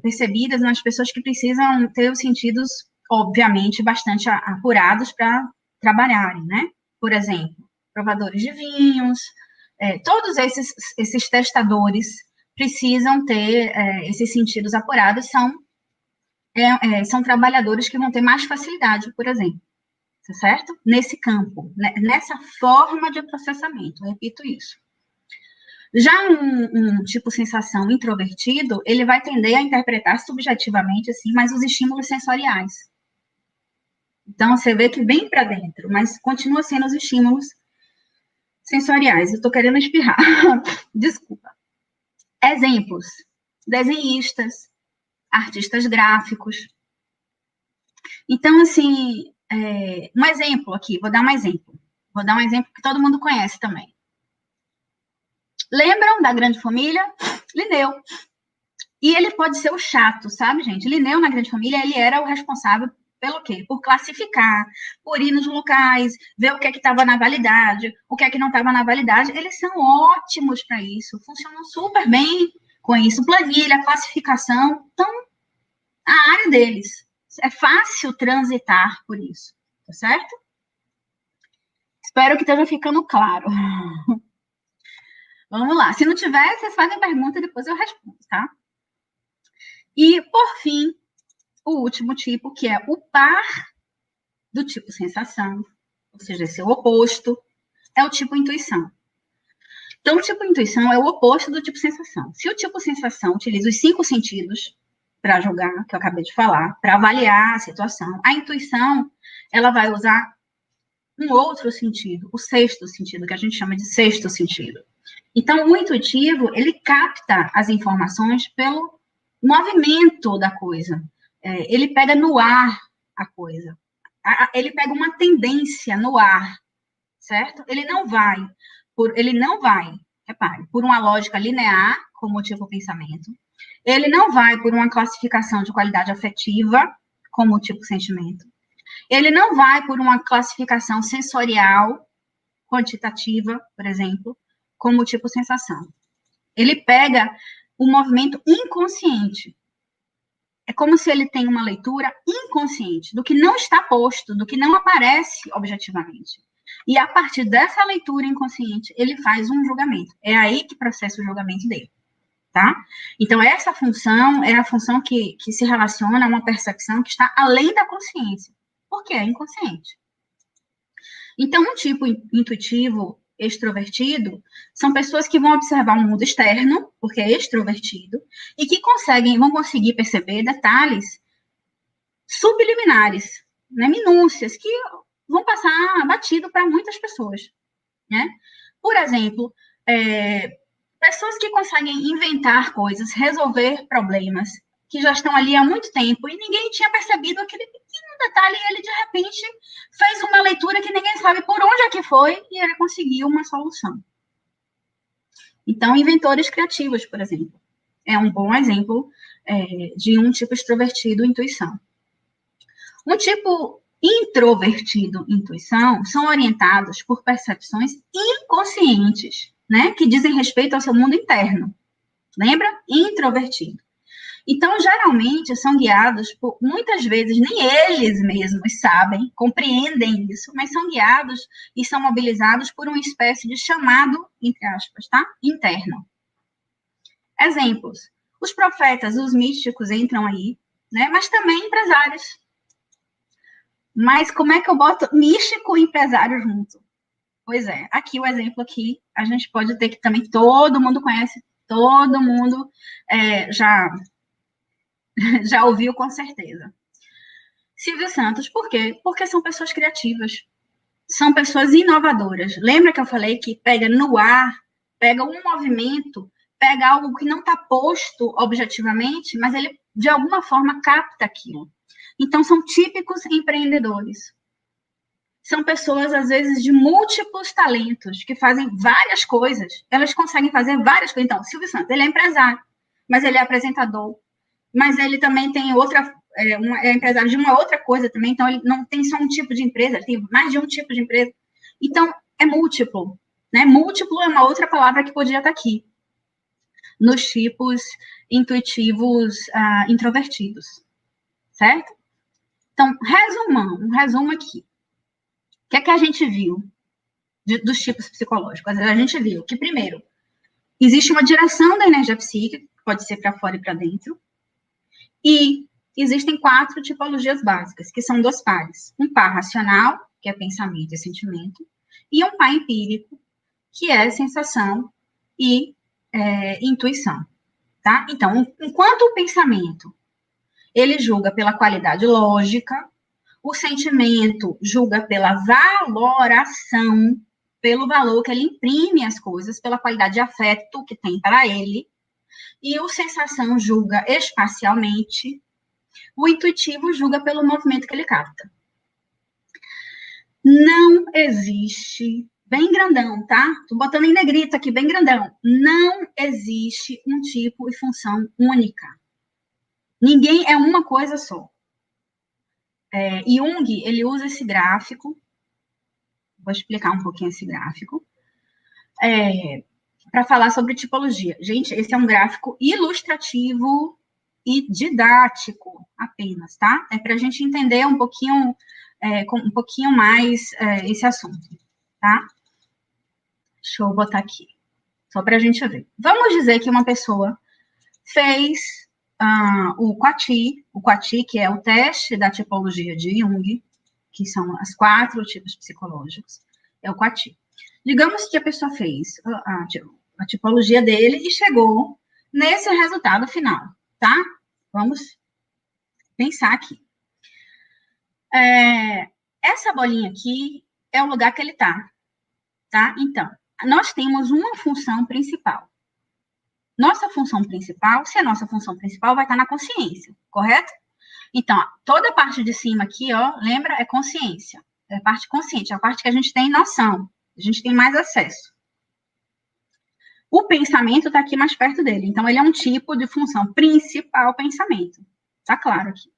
percebidas nas pessoas que precisam ter os sentidos, obviamente, bastante apurados para trabalharem, né? Por exemplo, provadores de vinhos, todos esses testadores precisam ter esses sentidos apurados, são trabalhadores que vão ter mais facilidade, por exemplo, tá certo? Nesse campo, nessa forma de processamento, eu repito isso. Já um tipo sensação introvertido, ele vai tender a interpretar subjetivamente, assim, mais os estímulos sensoriais. Então, você vê que vem para dentro, mas continua sendo os estímulos sensoriais. Eu tô querendo espirrar. Desculpa. Exemplos. Desenhistas, artistas gráficos. Então, assim, um exemplo aqui, vou dar um exemplo. Vou dar um exemplo que todo mundo conhece também. Lembram da Grande Família? Linneu. E ele pode ser o chato, sabe, gente? Linneu, na Grande Família, ele era o responsável pelo quê? Por classificar, por ir nos locais, ver o que é que estava na validade, o que é que não estava na validade. Eles são ótimos para isso, funcionam super bem com isso. Planilha, classificação, então, a área deles. É fácil transitar por isso, tá certo? Espero que esteja ficando claro. Vamos lá. Se não tiver, vocês fazem pergunta e depois eu respondo, tá? E, por fim, o último tipo, que é o par do tipo sensação, ou seja, esse é o oposto, é o tipo intuição. Então, o tipo intuição é o oposto do tipo sensação. Se o tipo sensação utiliza os 5 sentidos para julgar, que eu acabei de falar, para avaliar a situação, a intuição, ela vai usar um outro sentido, o 6º sentido, que a gente chama de 6º sentido. Então, o intuitivo, ele capta as informações pelo movimento da coisa. Ele pega no ar a coisa. Ele pega uma tendência no ar, certo? Ele não vai, repare, por uma lógica linear, como tipo pensamento. Ele não vai por uma classificação de qualidade afetiva, como tipo sentimento. Ele não vai por uma classificação sensorial, quantitativa, por exemplo, como tipo sensação. Ele pega o movimento inconsciente. É como se ele tem uma leitura inconsciente do que não está posto, do que não aparece objetivamente. E a partir dessa leitura inconsciente, ele faz um julgamento. É aí que processa o julgamento dele, tá? Então, essa função é a função que se relaciona a uma percepção que está além da consciência, porque é inconsciente. Então, um tipo intuitivo extrovertido são pessoas que vão observar o mundo externo, porque é extrovertido, e que vão conseguir perceber detalhes subliminares, né, minúcias, que vão passar batido para muitas pessoas, né? Por exemplo, pessoas que conseguem inventar coisas, resolver problemas, que já estão ali há muito tempo, e ninguém tinha percebido aquele pequeno detalhe, e ele, de repente, fez uma leitura que ninguém sabe por onde é que foi, e ele conseguiu uma solução. Então, inventores criativos, por exemplo, é um bom exemplo de um tipo extrovertido, intuição. Um tipo introvertido, intuição, são orientados por percepções inconscientes, né, que dizem respeito ao seu mundo interno. Lembra? Introvertido. Então, geralmente, são guiados por, muitas vezes, nem eles mesmos sabem, compreendem isso, mas são guiados e são mobilizados por uma espécie de chamado, entre aspas, tá? Interno. Exemplos. Os profetas, os místicos entram aí, né? Mas também empresários. Mas como é que eu boto místico e empresário junto? Pois é, aqui o exemplo aqui, a gente pode ter que também todo mundo conhece, todo mundo já já ouviu com certeza. Silvio Santos, por quê? Porque são pessoas criativas, são pessoas inovadoras. Lembra que eu falei que pega no ar, pega um movimento, pega algo que não está posto objetivamente, mas ele, de alguma forma, capta aquilo. Então, são típicos empreendedores. São pessoas, às vezes, de múltiplos talentos, que fazem várias coisas. Elas conseguem fazer várias coisas. Então, Silvio Santos, ele é empresário, mas ele é apresentador. Mas ele também tem outra... é empresário de uma outra coisa também. Então, ele não tem só um tipo de empresa, ele tem mais de um tipo de empresa. Então, é múltiplo. Né? Múltiplo é uma outra palavra que podia estar aqui. Nos tipos intuitivos introvertidos. Certo? Então, um resumo aqui. O que é que a gente viu dos tipos psicológicos? A gente viu que, primeiro, existe uma direção da energia psíquica, que pode ser para fora e para dentro, e existem 4 tipologias básicas, que são 2 pares. Um par racional, que é pensamento e sentimento, e um par empírico, que é sensação e intuição. Tá? Então, enquanto o pensamento, ele julga pela qualidade lógica, o sentimento julga pela valoração, pelo valor que ele imprime às coisas, pela qualidade de afeto que tem para ele, e o sensação julga espacialmente, o intuitivo julga pelo movimento que ele capta. Não existe, bem grandão, tá? Tô botando em negrito aqui, bem grandão. Não existe um tipo e função única. Ninguém é uma coisa só. Jung, ele usa esse gráfico, vou explicar um pouquinho esse gráfico, para falar sobre tipologia. Gente, esse é um gráfico ilustrativo e didático apenas, tá? É para a gente entender um pouquinho mais esse assunto, tá? Deixa eu botar aqui, só para a gente ver. Vamos dizer que uma pessoa fez o Quati, que é o teste da tipologia de Jung, que são as 4 tipos psicológicos, é o Quati. Digamos que a pessoa fez a tipologia dele e chegou nesse resultado final, tá? Vamos pensar aqui. Essa bolinha aqui é o lugar que ele tá? Então, nós temos uma função principal. Nossa função principal, se a nossa função principal vai estar na consciência, correto? Então, toda a parte de cima aqui, ó, lembra, é consciência. É a parte consciente, é a parte que a gente tem noção, a gente tem mais acesso. O pensamento está aqui mais perto dele, então ele é um tipo de função principal, pensamento. Tá claro aqui.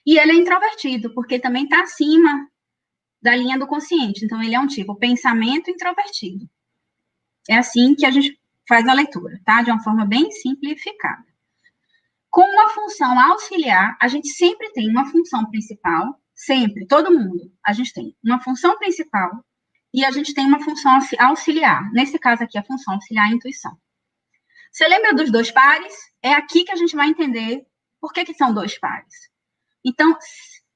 E ele é introvertido, porque também está acima da linha do consciente, então ele é um tipo pensamento introvertido. É assim que a gente faz a leitura, tá? De uma forma bem simplificada. Com uma função auxiliar, a gente sempre tem uma função principal, sempre, todo mundo, a gente tem uma função principal e a gente tem uma função auxiliar. Nesse caso aqui, a função auxiliar é a intuição. Você lembra dos 2 pares? É aqui que a gente vai entender por que são 2 pares. Então,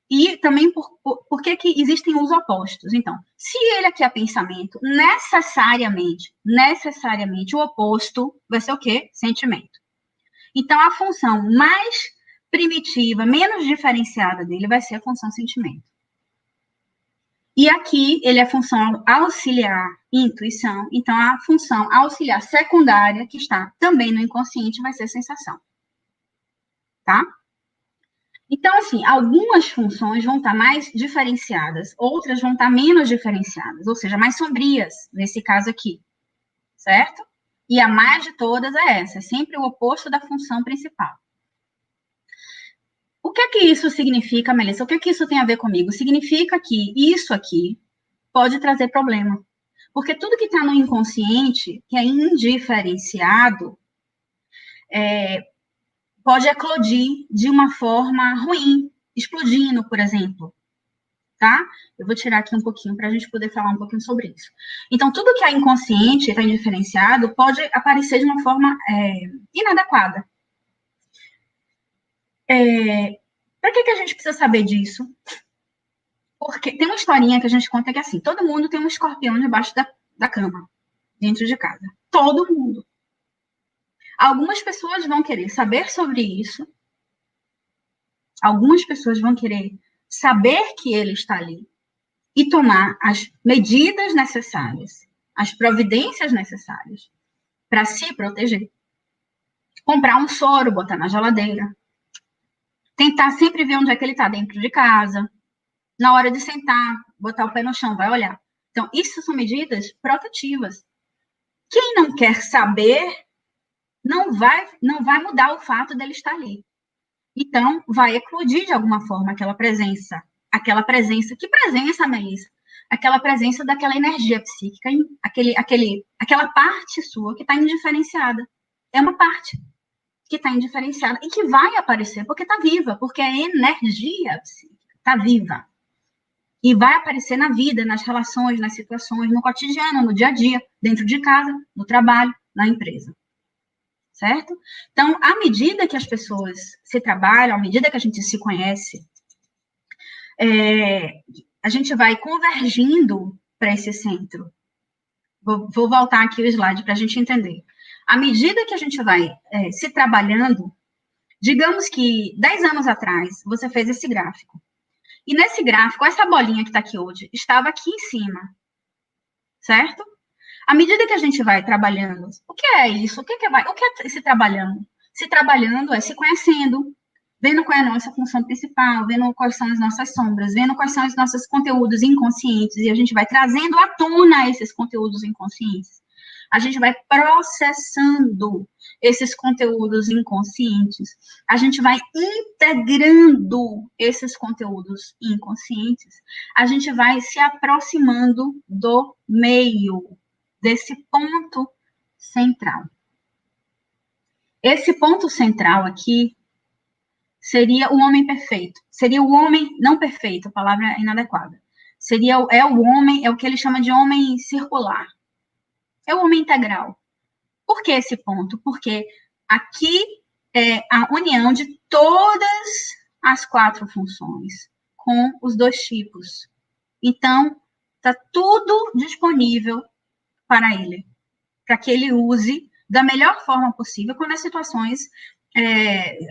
e também por que existem os opostos. Então, se ele aqui é pensamento, necessariamente, o oposto vai ser o quê? Sentimento. Então, a função mais primitiva, menos diferenciada dele vai ser a função sentimento. E aqui, ele é a função auxiliar intuição. Então, a função auxiliar secundária, que está também no inconsciente, vai ser sensação. Tá? Então, assim, algumas funções vão estar mais diferenciadas, outras vão estar menos diferenciadas, ou seja, mais sombrias, nesse caso aqui, certo? E a mais de todas é essa, é sempre o oposto da função principal. O que isso significa, Melissa? O que isso tem a ver comigo? Significa que isso aqui pode trazer problema. Porque tudo que está no inconsciente, que é indiferenciado, pode eclodir de uma forma ruim, explodindo, por exemplo. Tá? Eu vou tirar aqui um pouquinho para a gente poder falar um pouquinho sobre isso. Então, tudo que é inconsciente, está indiferenciado, pode aparecer de uma forma inadequada. Para que a gente precisa saber disso? Porque tem uma historinha que a gente conta que é assim, todo mundo tem um escorpião debaixo da cama, dentro de casa. Todo mundo. Algumas pessoas vão querer saber sobre isso Algumas pessoas vão querer saber que ele está ali e tomar as medidas necessárias, as providências necessárias para se proteger. Comprar um soro, botar na geladeira. Tentar sempre ver onde é que ele está dentro de casa. Na hora de sentar, botar o pé no chão, vai olhar. Então, isso são medidas protetivas. Quem não quer saber não vai mudar o fato dele estar ali. Então, vai eclodir de alguma forma aquela presença. Que presença, Melissa? Aquela presença daquela energia psíquica, aquela parte sua que está indiferenciada. É uma parte que está indiferenciada e que vai aparecer porque está viva, porque a energia psíquica está viva. E vai aparecer na vida, nas relações, nas situações, no cotidiano, no dia a dia, dentro de casa, no trabalho, na empresa. Certo? Então, à medida que as pessoas se trabalham, à medida que a gente se conhece, a gente vai convergindo para esse centro. Vou voltar aqui o slide para a gente entender. À medida que a gente vai se trabalhando, digamos que 10 anos atrás, você fez esse gráfico. E nesse gráfico, essa bolinha que está aqui hoje, estava aqui em cima. Certo? À medida que a gente vai trabalhando, o que é isso? O que é se trabalhando? Se trabalhando é se conhecendo, vendo qual é a nossa função principal, vendo quais são as nossas sombras, vendo quais são os nossos conteúdos inconscientes, e a gente vai trazendo à tona esses conteúdos inconscientes. A gente vai processando esses conteúdos inconscientes, a gente vai integrando esses conteúdos inconscientes, a gente vai se aproximando do meio, desse ponto central. Esse ponto central aqui seria o homem perfeito. Seria o homem não perfeito, a palavra é inadequada. O homem, é o que ele chama de homem circular. É o homem integral. Por que esse ponto? Porque aqui é a união de todas as 4 funções com os 2 tipos. Então, está tudo disponível para ele, para que ele use da melhor forma possível quando as situações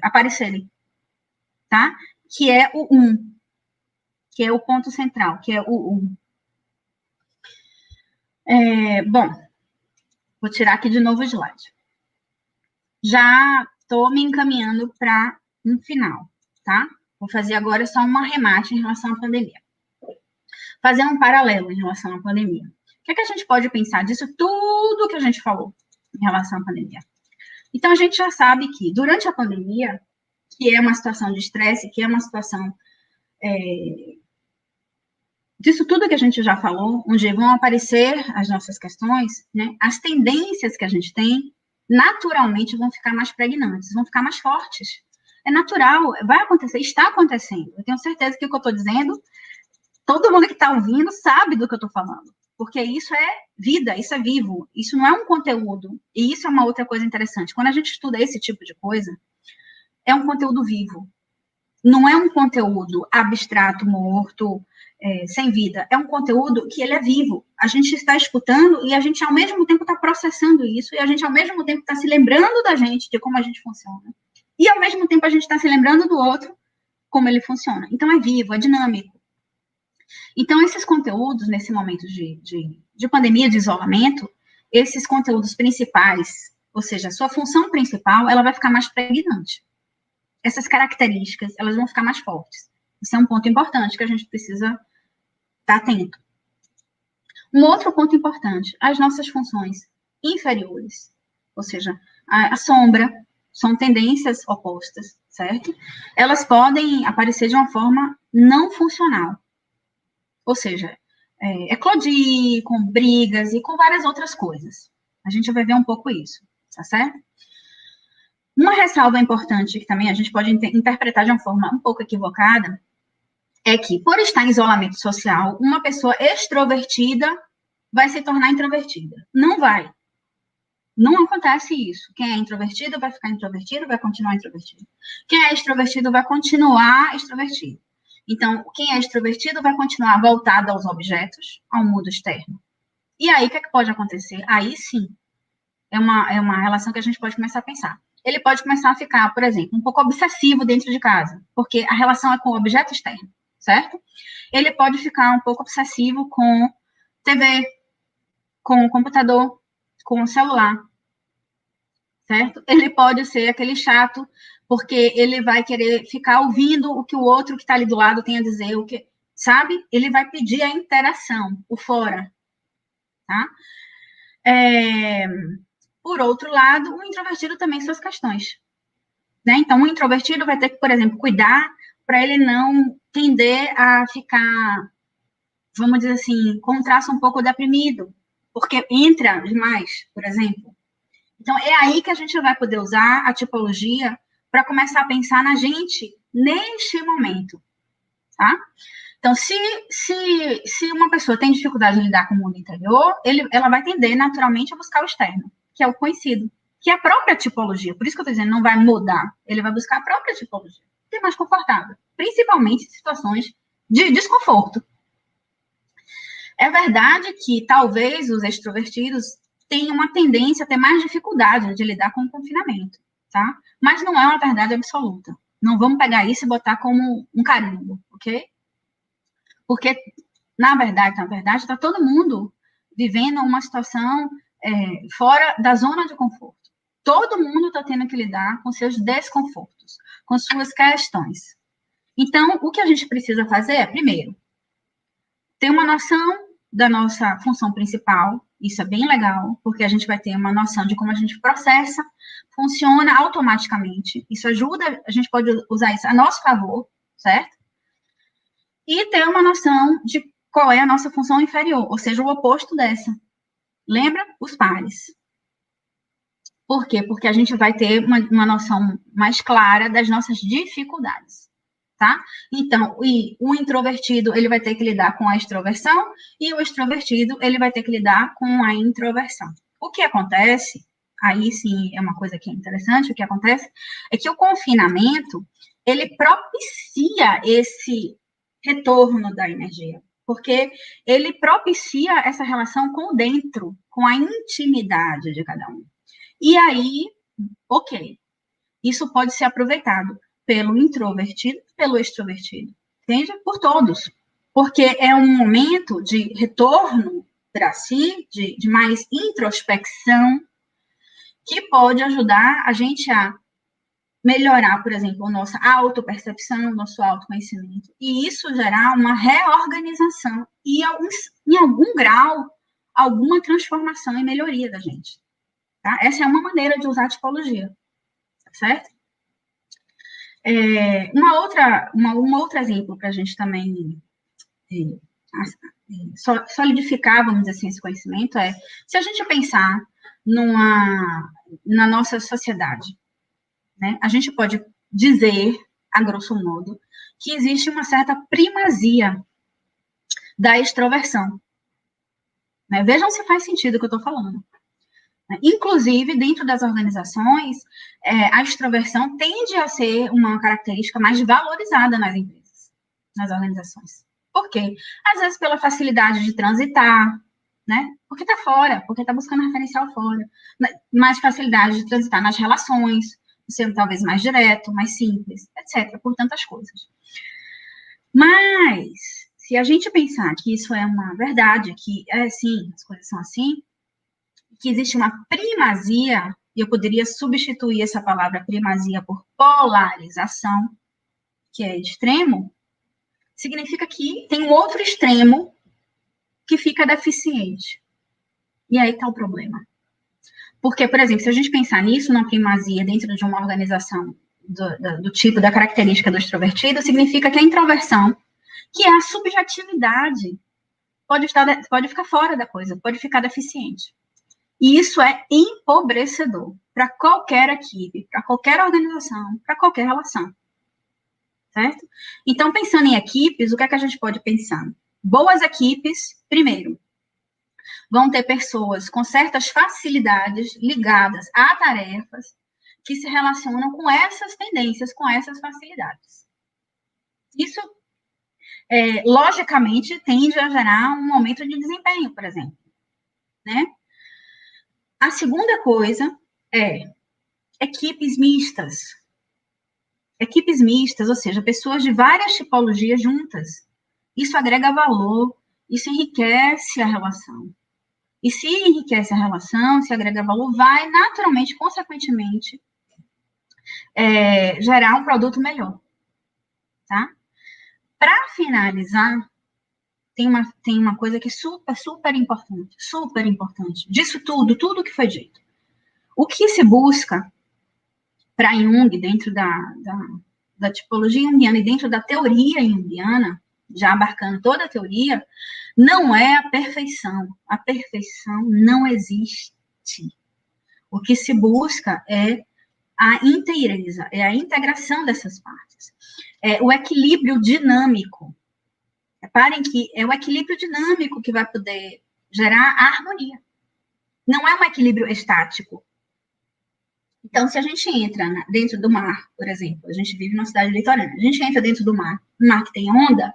aparecerem, tá? Que é o 1, que é o ponto central, que é o 1. Bom, vou tirar aqui de novo o slide. Já estou me encaminhando para um final, tá? Vou fazer agora só um arremate em relação à pandemia. Fazer um paralelo em relação à pandemia. O que a gente pode pensar disso tudo que a gente falou em relação à pandemia? Então, a gente já sabe que durante a pandemia, que é uma situação de estresse, que é uma situação disso tudo que a gente já falou, onde vão aparecer as nossas questões, né? As tendências que a gente tem, naturalmente, vão ficar mais pregnantes, vão ficar mais fortes. É natural, vai acontecer, está acontecendo. Eu tenho certeza que o que eu estou dizendo, todo mundo que está ouvindo sabe do que eu estou falando. Porque isso é vida, isso é vivo, isso não é um conteúdo. E isso é uma outra coisa interessante. Quando a gente estuda esse tipo de coisa, é um conteúdo vivo. Não é um conteúdo abstrato, morto, sem vida. É um conteúdo que ele é vivo. A gente está escutando e a gente, ao mesmo tempo, está processando isso. E a gente, ao mesmo tempo, está se lembrando da gente, de como a gente funciona. E, ao mesmo tempo, a gente está se lembrando do outro, como ele funciona. Então, é vivo, é dinâmico. Então, esses conteúdos, nesse momento de pandemia, de isolamento, esses conteúdos principais, ou seja, a sua função principal, ela vai ficar mais pregnante. Essas características, elas vão ficar mais fortes. Isso é um ponto importante que a gente precisa estar atento. Um outro ponto importante, as nossas funções inferiores, ou seja, a sombra, são tendências opostas, certo? Elas podem aparecer de uma forma não funcional. Ou seja, eclodir com brigas e com várias outras coisas. A gente vai ver um pouco isso, tá certo? Uma ressalva importante, que também a gente pode interpretar de uma forma um pouco equivocada, é que, por estar em isolamento social, uma pessoa extrovertida vai se tornar introvertida. Não vai. Não acontece isso. Quem é introvertido vai ficar introvertido, vai continuar introvertido. Quem é extrovertido vai continuar extrovertido. Então, quem é extrovertido vai continuar voltado aos objetos, ao mundo externo. E aí, o que é que pode acontecer? Aí, sim, é uma relação que a gente pode começar a pensar. ele pode começar a ficar, por exemplo, um pouco obsessivo dentro de casa, porque a relação é com o objeto externo, certo? Ele pode ficar um pouco obsessivo com TV, com o computador, com o celular, certo? Ele pode ser aquele chato, porque ele vai querer ficar ouvindo o que o outro que está ali do lado tem a dizer, o que, sabe? Ele vai pedir a interação, o fora, tá? Por outro lado, o introvertido também suas questões, né? Então, o introvertido vai ter que, por exemplo, cuidar para ele não tender a ficar, vamos dizer assim, com um traço um pouco deprimido, porque entra demais, por exemplo. Então, é aí que a gente vai poder usar a tipologia para começar a pensar na gente neste momento, tá? Então, se uma pessoa tem dificuldade em lidar com o mundo interior, ela vai tender naturalmente a buscar o externo, que é o conhecido, que é a própria tipologia. Por isso que eu estou dizendo, não vai mudar. Ele vai buscar a própria tipologia, que é mais confortável, principalmente em situações de desconforto. É verdade que talvez os extrovertidos tenham uma tendência a ter mais dificuldade de lidar com o confinamento, tá? Mas não é uma verdade absoluta. Não vamos pegar isso e botar como um carimbo, ok? Porque, na verdade, está todo mundo vivendo uma situação fora da zona de conforto. Todo mundo está tendo que lidar com seus desconfortos, com suas questões. Então, o que a gente precisa fazer é, primeiro, ter uma noção da nossa função principal. Isso é bem legal, porque a gente vai ter uma noção de como a gente processa, funciona automaticamente. Isso ajuda, a gente pode usar isso a nosso favor, certo? E ter uma noção de qual é a nossa função inferior, ou seja, o oposto dessa. Lembra? Os pares. Por quê? Porque a gente vai ter uma noção mais clara das nossas dificuldades, tá? Então, o introvertido, ele vai ter que lidar com a extroversão, e o extrovertido, ele vai ter que lidar com a introversão. O que acontece, aí sim é uma coisa que é interessante, o que acontece é que o confinamento, ele propicia esse retorno da energia, porque ele propicia essa relação com o dentro, com a intimidade de cada um. E aí, ok, isso pode ser aproveitado pelo introvertido e pelo extrovertido, entende? Por todos, porque é um momento de retorno para si, de mais introspecção, que pode ajudar a gente a melhorar, por exemplo, a nossa autopercepção, nosso autoconhecimento, e isso gerar uma reorganização e, em algum grau, alguma transformação e melhoria da gente. Tá? Essa é uma maneira de usar a tipologia, certo? Um outro exemplo para a gente também solidificar, vamos dizer assim, esse conhecimento é, se a gente pensar na nossa sociedade, né, a gente pode dizer, a grosso modo, que existe uma certa primazia da extroversão. Né? Vejam se faz sentido o que eu estou falando. Inclusive, dentro das organizações, a extroversão tende a ser uma característica mais valorizada nas empresas, nas organizações. Por quê? Às vezes pela facilidade de transitar, né? Porque está fora, porque está buscando referencial fora. Mais facilidade de transitar nas relações, ser talvez mais direto, mais simples, etc., por tantas coisas. Mas, se a gente pensar que isso é uma verdade, que sim, as coisas são assim, que existe uma primazia, e eu poderia substituir essa palavra primazia por polarização, que é extremo, significa que tem um outro extremo que fica deficiente. E aí está o problema. Porque, por exemplo, se a gente pensar nisso, na primazia dentro de uma organização do tipo, da característica do extrovertido, significa que a introversão, que é a subjetividade, pode ficar fora da coisa, pode ficar deficiente. E isso é empobrecedor para qualquer equipe, para qualquer organização, para qualquer relação. Certo? Então, pensando em equipes, o que é que a gente pode pensar? Boas equipes, primeiro, vão ter pessoas com certas facilidades ligadas a tarefas que se relacionam com essas tendências, com essas facilidades. Isso, logicamente, tende a gerar um aumento de desempenho, por exemplo. Né? A segunda coisa é equipes mistas. Equipes mistas, ou seja, pessoas de várias tipologias juntas. Isso agrega valor, isso enriquece a relação. E se enriquece a relação, se agrega valor, vai naturalmente, consequentemente, gerar um produto melhor. Tá? Para finalizar, tem uma coisa que é super importante, disso tudo que foi dito. O que se busca para Jung, dentro da tipologia junguiana e dentro da teoria junguiana, já abarcando toda a teoria, não é a perfeição. A perfeição não existe. O que se busca é a inteireza, é a integração dessas partes. É o equilíbrio dinâmico. Reparem que é o equilíbrio dinâmico que vai poder gerar a harmonia. Não é um equilíbrio estático. Então, se a gente entra dentro do mar, por exemplo, a gente vive numa cidade litorânea, a gente entra dentro do mar, um mar que tem onda,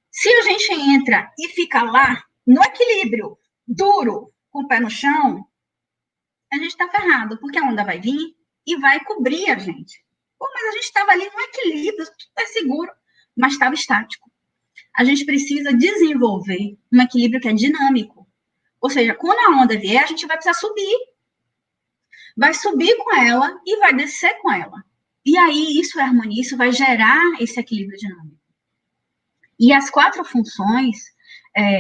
se a gente entra e fica lá, no equilíbrio, duro, com o pé no chão, a gente está ferrado, porque a onda vai vir e vai cobrir a gente. Pô, mas a gente estava ali no equilíbrio, tudo é seguro, mas estava estático. A gente precisa desenvolver um equilíbrio que é dinâmico. Ou seja, quando a onda vier, a gente vai precisar subir. Vai subir com ela e vai descer com ela. E aí, isso é harmonia, isso vai gerar esse equilíbrio dinâmico. E as 4 funções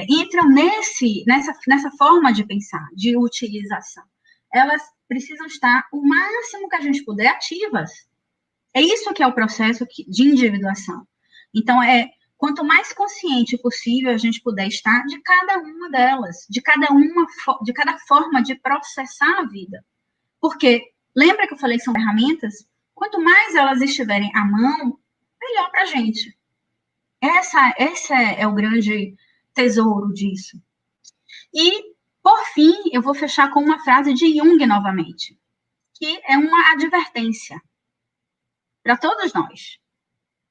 entram nessa forma de pensar, de utilização. Elas precisam estar o máximo que a gente puder ativas. É isso que é o processo de individuação. Então, quanto mais consciente possível a gente puder estar de cada uma delas, de cada forma de processar a vida. Porque, lembra que eu falei que são ferramentas? Quanto mais elas estiverem à mão, melhor para a gente. Esse é o grande tesouro disso. E, por fim, eu vou fechar com uma frase de Jung novamente, que é uma advertência para todos nós,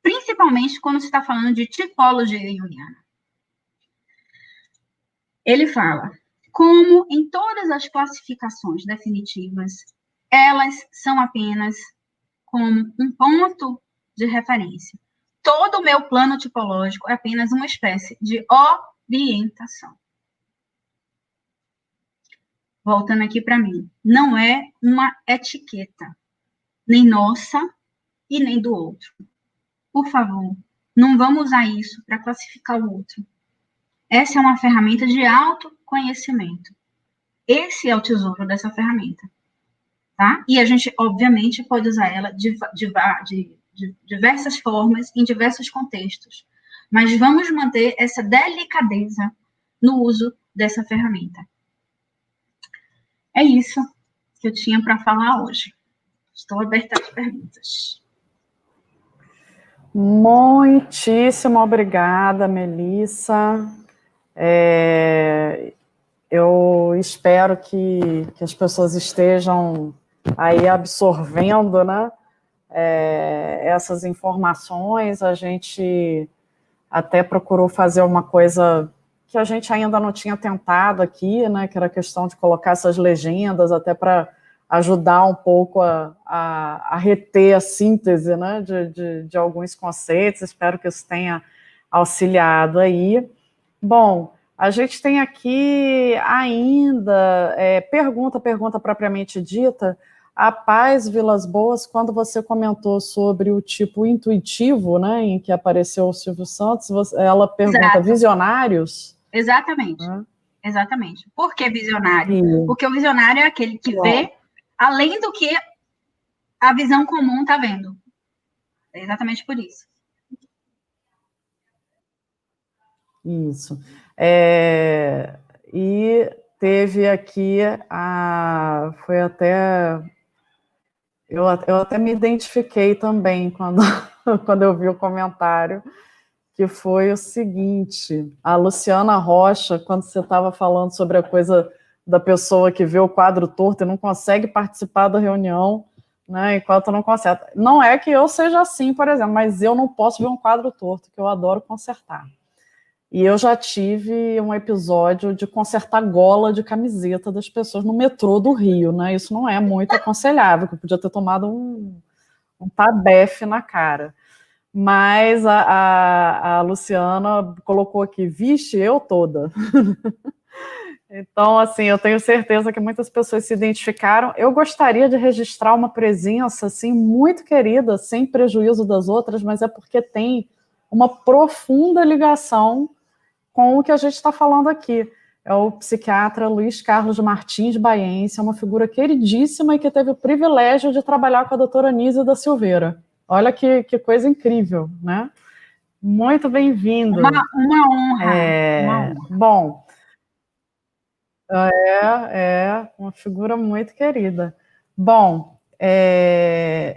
principalmente quando se está falando de tipologia junguiana. Ele fala, como em todas as classificações definitivas, elas são apenas como um ponto de referência. Todo o meu plano tipológico é apenas uma espécie de orientação. Voltando aqui para mim, não é uma etiqueta, nem nossa e nem do outro. Por favor, não vamos usar isso para classificar o outro. Essa é uma ferramenta de autoconhecimento. Esse é o tesouro dessa ferramenta. Tá? E a gente, obviamente, pode usar ela de diversas formas, em diversos contextos. Mas vamos manter essa delicadeza no uso dessa ferramenta. É isso que eu tinha para falar hoje. Estou aberta às perguntas. Muitíssimo obrigada, Melissa. Eu espero que as pessoas estejam aí absorvendo, né, essas informações. A gente até procurou fazer uma coisa que a gente ainda não tinha tentado aqui, né, que era a questão de colocar essas legendas até para ajudar um pouco a reter a síntese, né, de alguns conceitos. Espero que isso tenha auxiliado aí. Bom, a gente tem aqui ainda pergunta propriamente dita. A Paz Vilas Boas, quando você comentou sobre o tipo intuitivo, né, em que apareceu o Silvio Santos, ela pergunta, exato, visionários? Exatamente, exatamente. Por que visionário? Sim. Porque o visionário é aquele que vê além do que a visão comum está vendo. É exatamente por isso. Isso. E teve aqui foi até... Eu até me identifiquei também quando eu vi o comentário, que foi o seguinte: a Luciana Rocha, quando você estava falando sobre a coisa da pessoa que vê o quadro torto e não consegue participar da reunião, né, enquanto não conserta. Não é que eu seja assim, por exemplo, mas eu não posso ver um quadro torto, que eu adoro consertar. E eu já tive um episódio de consertar gola de camiseta das pessoas no metrô do Rio, né? Isso não é muito aconselhável, que eu podia ter tomado um tabefe na cara. Mas a Luciana colocou aqui, vixe, eu toda. Então, assim, eu tenho certeza que muitas pessoas se identificaram. Eu gostaria de registrar uma presença, assim, muito querida, sem prejuízo das outras, mas é porque tem uma profunda ligação com o que a gente está falando aqui. É o psiquiatra Luiz Carlos Martins Baiense, é uma figura queridíssima e que teve o privilégio de trabalhar com a doutora Anísia da Silveira. Olha que coisa incrível, né? Muito bem-vindo. Uma honra. Uma honra. Bom, uma figura muito querida. Bom,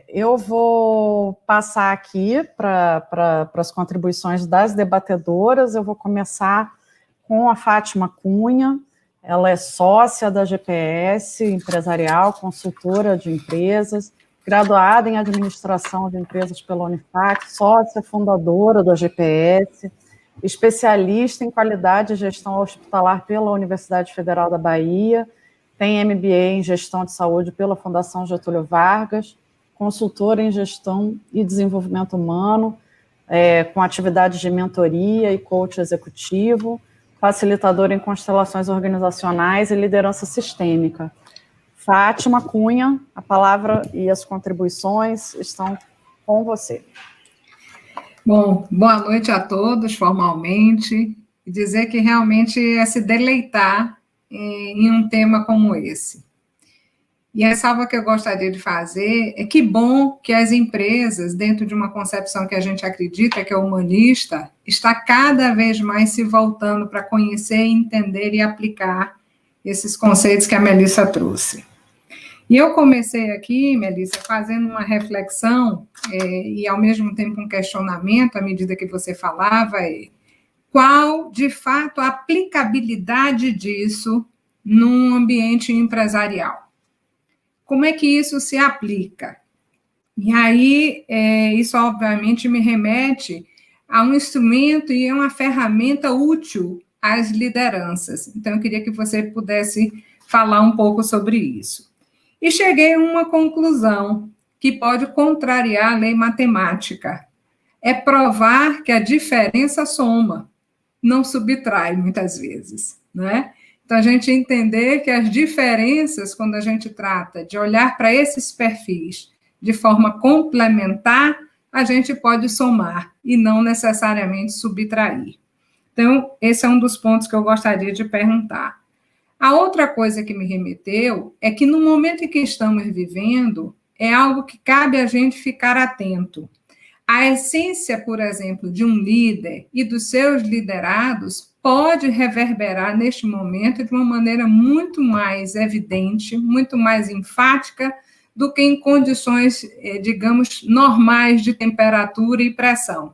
eu vou passar aqui para as contribuições das debatedoras. Eu vou começar com a Fátima Cunha. Ela é sócia da GPS empresarial, consultora de empresas, graduada em administração de empresas pela Unifac, sócia fundadora da GPS, especialista em qualidade e gestão hospitalar pela Universidade Federal da Bahia, tem MBA em gestão de saúde pela Fundação Getúlio Vargas, consultora em gestão e desenvolvimento humano, com atividades de mentoria e coach executivo, facilitadora em constelações organizacionais e liderança sistêmica. Fátima Cunha, a palavra e as contribuições estão com você. Bom, boa noite a todos, formalmente, e dizer que realmente é se deleitar em um tema como esse. E a ressalva que eu gostaria de fazer é que bom que as empresas, dentro de uma concepção que a gente acredita, que é humanista, está cada vez mais se voltando para conhecer, entender e aplicar esses conceitos que a Melissa trouxe. E eu comecei aqui, Melissa, fazendo uma reflexão e, ao mesmo tempo, um questionamento, à medida que você falava, qual, de fato, a aplicabilidade disso num ambiente empresarial? Como é que isso se aplica? E aí, isso, obviamente, me remete a um instrumento e a uma ferramenta útil às lideranças. Então, eu queria que você pudesse falar um pouco sobre isso. E cheguei a uma conclusão que pode contrariar a lei matemática. É provar que a diferença soma, não subtrai, muitas vezes, não é? Então, a gente entender que as diferenças, quando a gente trata de olhar para esses perfis de forma complementar, a gente pode somar e não necessariamente subtrair. Então, esse é um dos pontos que eu gostaria de perguntar. A outra coisa que me remeteu é que no momento em que estamos vivendo, é algo que cabe a gente ficar atento. A essência, por exemplo, de um líder e dos seus liderados pode reverberar neste momento de uma maneira muito mais evidente, muito mais enfática do que em condições, digamos, normais de temperatura e pressão.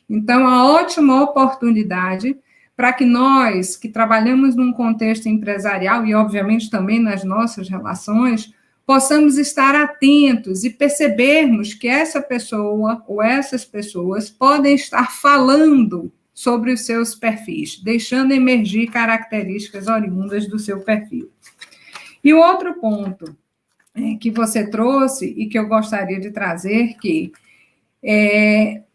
Então, a ótima oportunidade para que nós, que trabalhamos num contexto empresarial e, obviamente, também nas nossas relações, possamos estar atentos e percebermos que essa pessoa ou essas pessoas podem estar falando sobre os seus perfis, deixando emergir características oriundas do seu perfil. E o outro ponto que você trouxe e que eu gostaria de trazer, que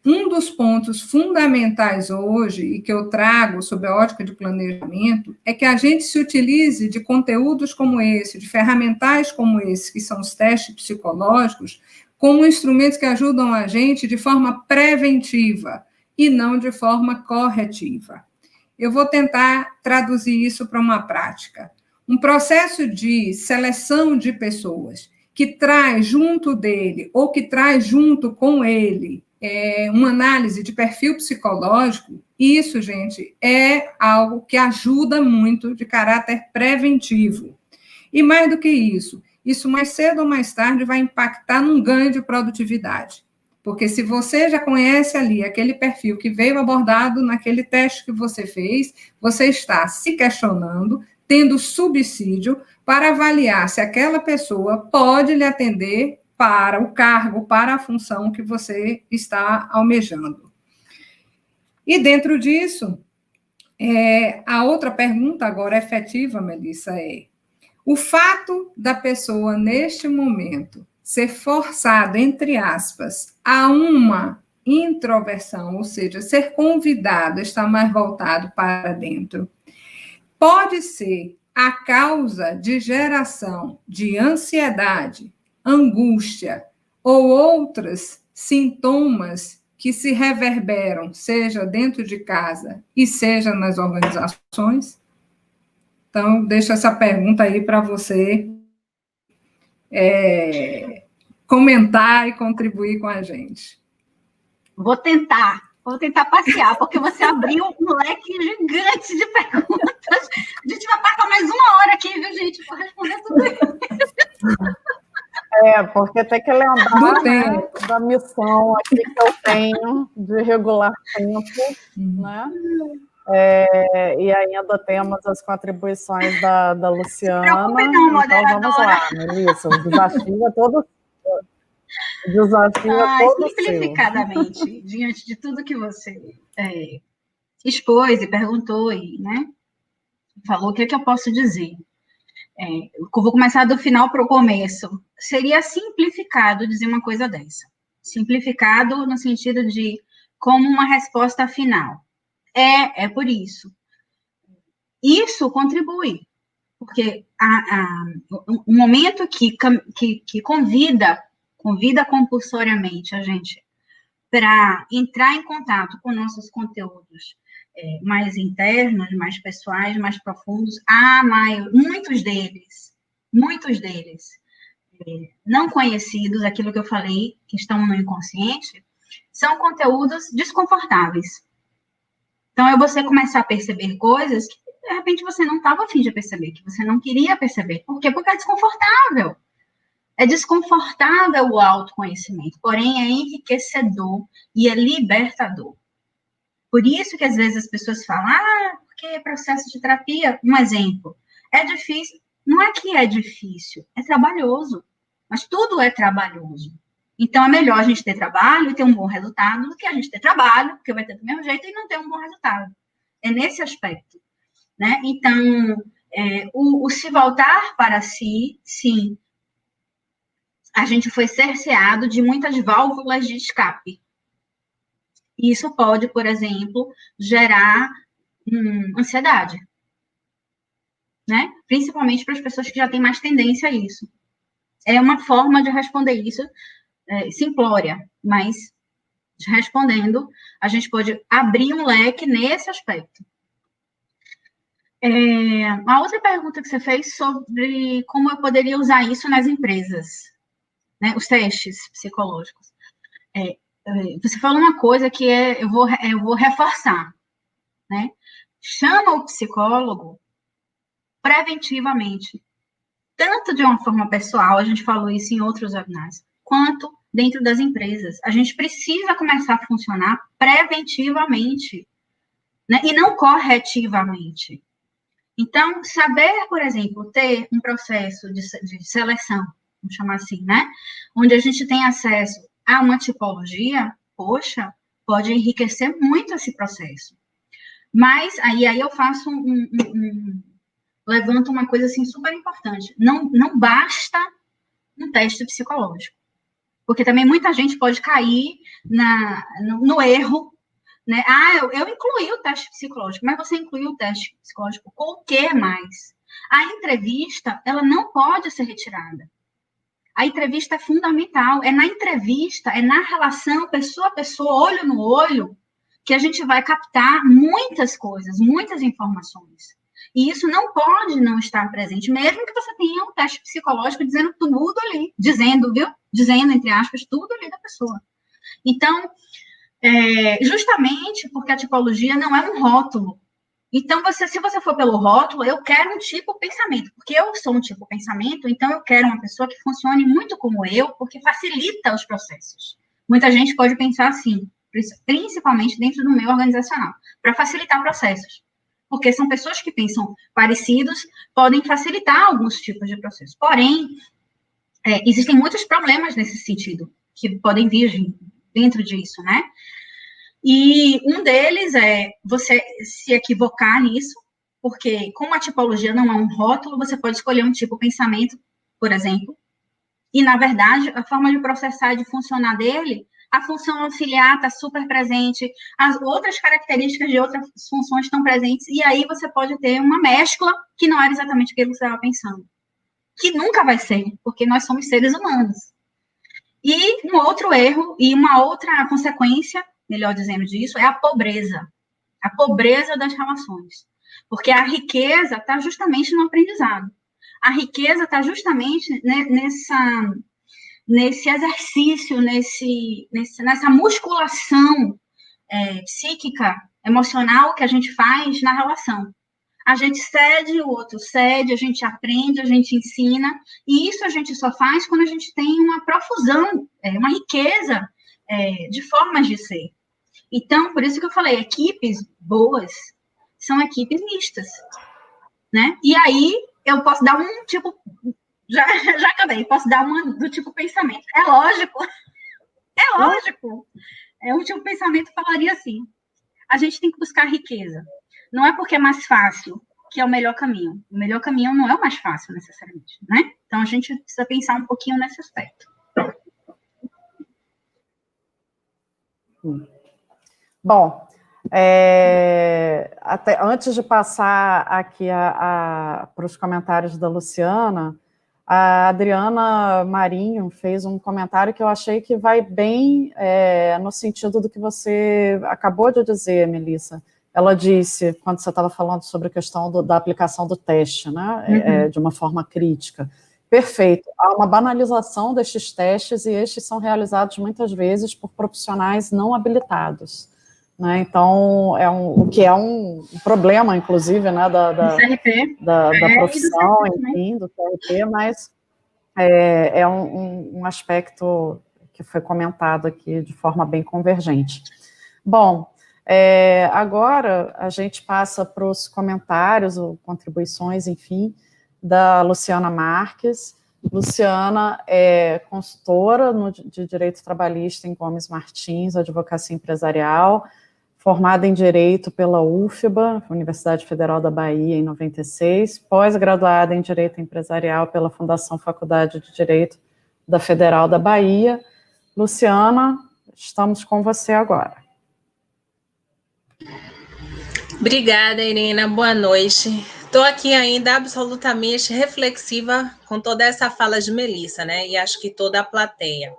um dos pontos fundamentais hoje, e que eu trago sob a ótica de planejamento, é que a gente se utilize de conteúdos como esse, de ferramentais como esse, que são os testes psicológicos, como instrumentos que ajudam a gente de forma preventiva e não de forma corretiva. Eu vou tentar traduzir isso para uma prática. Um processo de seleção de pessoas que traz junto dele ou que traz junto com ele uma análise de perfil psicológico, isso, gente, é algo que ajuda muito de caráter preventivo. E mais do que isso mais cedo ou mais tarde vai impactar num ganho de produtividade. Porque se você já conhece ali aquele perfil que veio abordado naquele teste que você fez, você está se questionando, tendo subsídio para avaliar se aquela pessoa pode lhe atender para o cargo, para a função que você está almejando. E dentro disso, A outra pergunta agora efetiva, Melissa, é: o fato da pessoa, neste momento, ser forçada, entre aspas, a uma introversão, ou seja, ser convidado a estar mais voltado para dentro, pode ser a causa de geração de ansiedade, angústia ou outros sintomas que se reverberam, seja dentro de casa e seja nas organizações? Então, deixo essa pergunta aí para você comentar e contribuir com a gente. Vou tentar passear, porque você abriu um leque gigante de perguntas. A gente vai passar mais 1 hora aqui, viu, gente? Vou responder tudo isso. Porque tem que lembrar, né, da missão aqui que eu tenho de regular tempo, né? E ainda temos as contribuições da Luciana. Preocupe não, então vamos lá, Melissa, o desafio é todo simplificadamente, diante de tudo que você expôs e perguntou e, né, falou, o que é que eu posso dizer? Eu vou começar do final para o começo. Seria simplificado dizer uma coisa dessa. Simplificado no sentido de como uma resposta final. É por isso. Isso contribui, porque o momento que convida compulsoriamente a gente para entrar em contato com nossos conteúdos mais internos, mais pessoais, mais profundos, muitos deles, não conhecidos, aquilo que eu falei, que estão no inconsciente, são conteúdos desconfortáveis. Então, é você começar a perceber coisas que, de repente, você não estava a fim de perceber, que você não queria perceber. Por quê? Porque é desconfortável. É desconfortável o autoconhecimento, porém é enriquecedor e é libertador. Por isso que, às vezes, as pessoas falam, porque é processo de terapia. Um exemplo, é difícil. Não é que é difícil, é trabalhoso. Mas tudo é trabalhoso. Então, é melhor a gente ter trabalho e ter um bom resultado do que a gente ter trabalho, porque vai ter do mesmo jeito e não ter um bom resultado. É nesse aspecto, né? Então, o se voltar para si, sim, a gente foi cerceado de muitas válvulas de escape. E isso pode, por exemplo, gerar ansiedade, né? Principalmente para as pessoas que já têm mais tendência a isso. É uma forma de responder isso simplória, mas respondendo, a gente pode abrir um leque nesse aspecto. A outra pergunta que você fez sobre como eu poderia usar isso nas empresas, né, os testes psicológicos. Você falou uma coisa que eu vou reforçar, né? Chama o psicólogo preventivamente, tanto de uma forma pessoal, a gente falou isso em outros webinars, quanto dentro das empresas. A gente precisa começar a funcionar preventivamente, né? E não corretivamente. Então, saber, por exemplo, ter um processo de seleção, vamos chamar assim, né? Onde a gente tem acesso a uma tipologia, poxa, pode enriquecer muito esse processo. Mas, aí eu faço levanto uma coisa, assim, super importante. Não basta um teste psicológico. Porque também muita gente pode cair no erro, né? Eu incluí o teste psicológico, mas você incluiu o teste psicológico com o que mais? A entrevista, ela não pode ser retirada. A entrevista é fundamental. É na entrevista, é na relação pessoa a pessoa, olho no olho, que a gente vai captar muitas coisas, muitas informações. E isso não pode não estar presente, mesmo que você tenha um teste psicológico dizendo tudo ali, dizendo, entre aspas, tudo ali da pessoa. Então, justamente porque a tipologia não é um rótulo. Então, se você for pelo rótulo, eu quero um tipo pensamento, porque eu sou um tipo pensamento, então eu quero uma pessoa que funcione muito como eu, porque facilita os processos. Muita gente pode pensar assim, principalmente dentro do meio organizacional, para facilitar processos. Porque são pessoas que pensam parecidos, podem facilitar alguns tipos de processos. Porém, existem muitos problemas nesse sentido, que podem vir dentro disso, né? E um deles é você se equivocar nisso, porque como a tipologia não é um rótulo, você pode escolher um tipo de pensamento, por exemplo, e, na verdade, a forma de processar e de funcionar dele, a função auxiliar está super presente, as outras características de outras funções estão presentes, e aí você pode ter uma mescla que não era exatamente aquilo que você estava pensando. Que nunca vai ser, porque nós somos seres humanos. E um outro erro, e uma outra consequência, melhor dizendo disso, é a pobreza. A pobreza das relações. Porque a riqueza está justamente no aprendizado. A riqueza está justamente nesse exercício, nessa musculação psíquica, emocional que a gente faz na relação. A gente cede, o outro cede, a gente aprende, a gente ensina, e isso a gente só faz quando a gente tem uma profusão, uma riqueza de formas de ser. Então, por isso que eu falei, equipes boas são equipes mistas, né? E aí, eu posso dar um tipo, já acabei, posso dar uma do tipo pensamento. É lógico, um tipo pensamento falaria assim, a gente tem que buscar riqueza. Não é porque é mais fácil que é o melhor caminho. O melhor caminho não é o mais fácil, necessariamente, né? Então, a gente precisa pensar um pouquinho nesse aspecto. Bom, até antes de passar aqui para os comentários da Luciana, a Adriana Marinho fez um comentário que eu achei que vai bem no sentido do que você acabou de dizer, Melissa. Ela disse, quando você estava falando sobre a questão da aplicação do teste, né, de uma forma crítica. Perfeito. Há uma banalização destes testes e estes são realizados muitas vezes por profissionais não habilitados. Né? Então, o que é um problema, inclusive, né, da profissão, enfim, do CRP, mas é um aspecto que foi comentado aqui de forma bem convergente. Bom, agora a gente passa para os comentários ou contribuições, enfim, da Luciana Marques. Luciana é consultora de Direito Trabalhista em Gomes Martins, Advocacia Empresarial, formada em Direito pela UFBA, Universidade Federal da Bahia, em 96, pós-graduada em Direito Empresarial pela Fundação Faculdade de Direito da Federal da Bahia. Luciana, estamos com você agora. Obrigada, Irina. Boa noite. Estou aqui ainda absolutamente reflexiva com toda essa fala de Melissa, né? E acho que toda a plateia.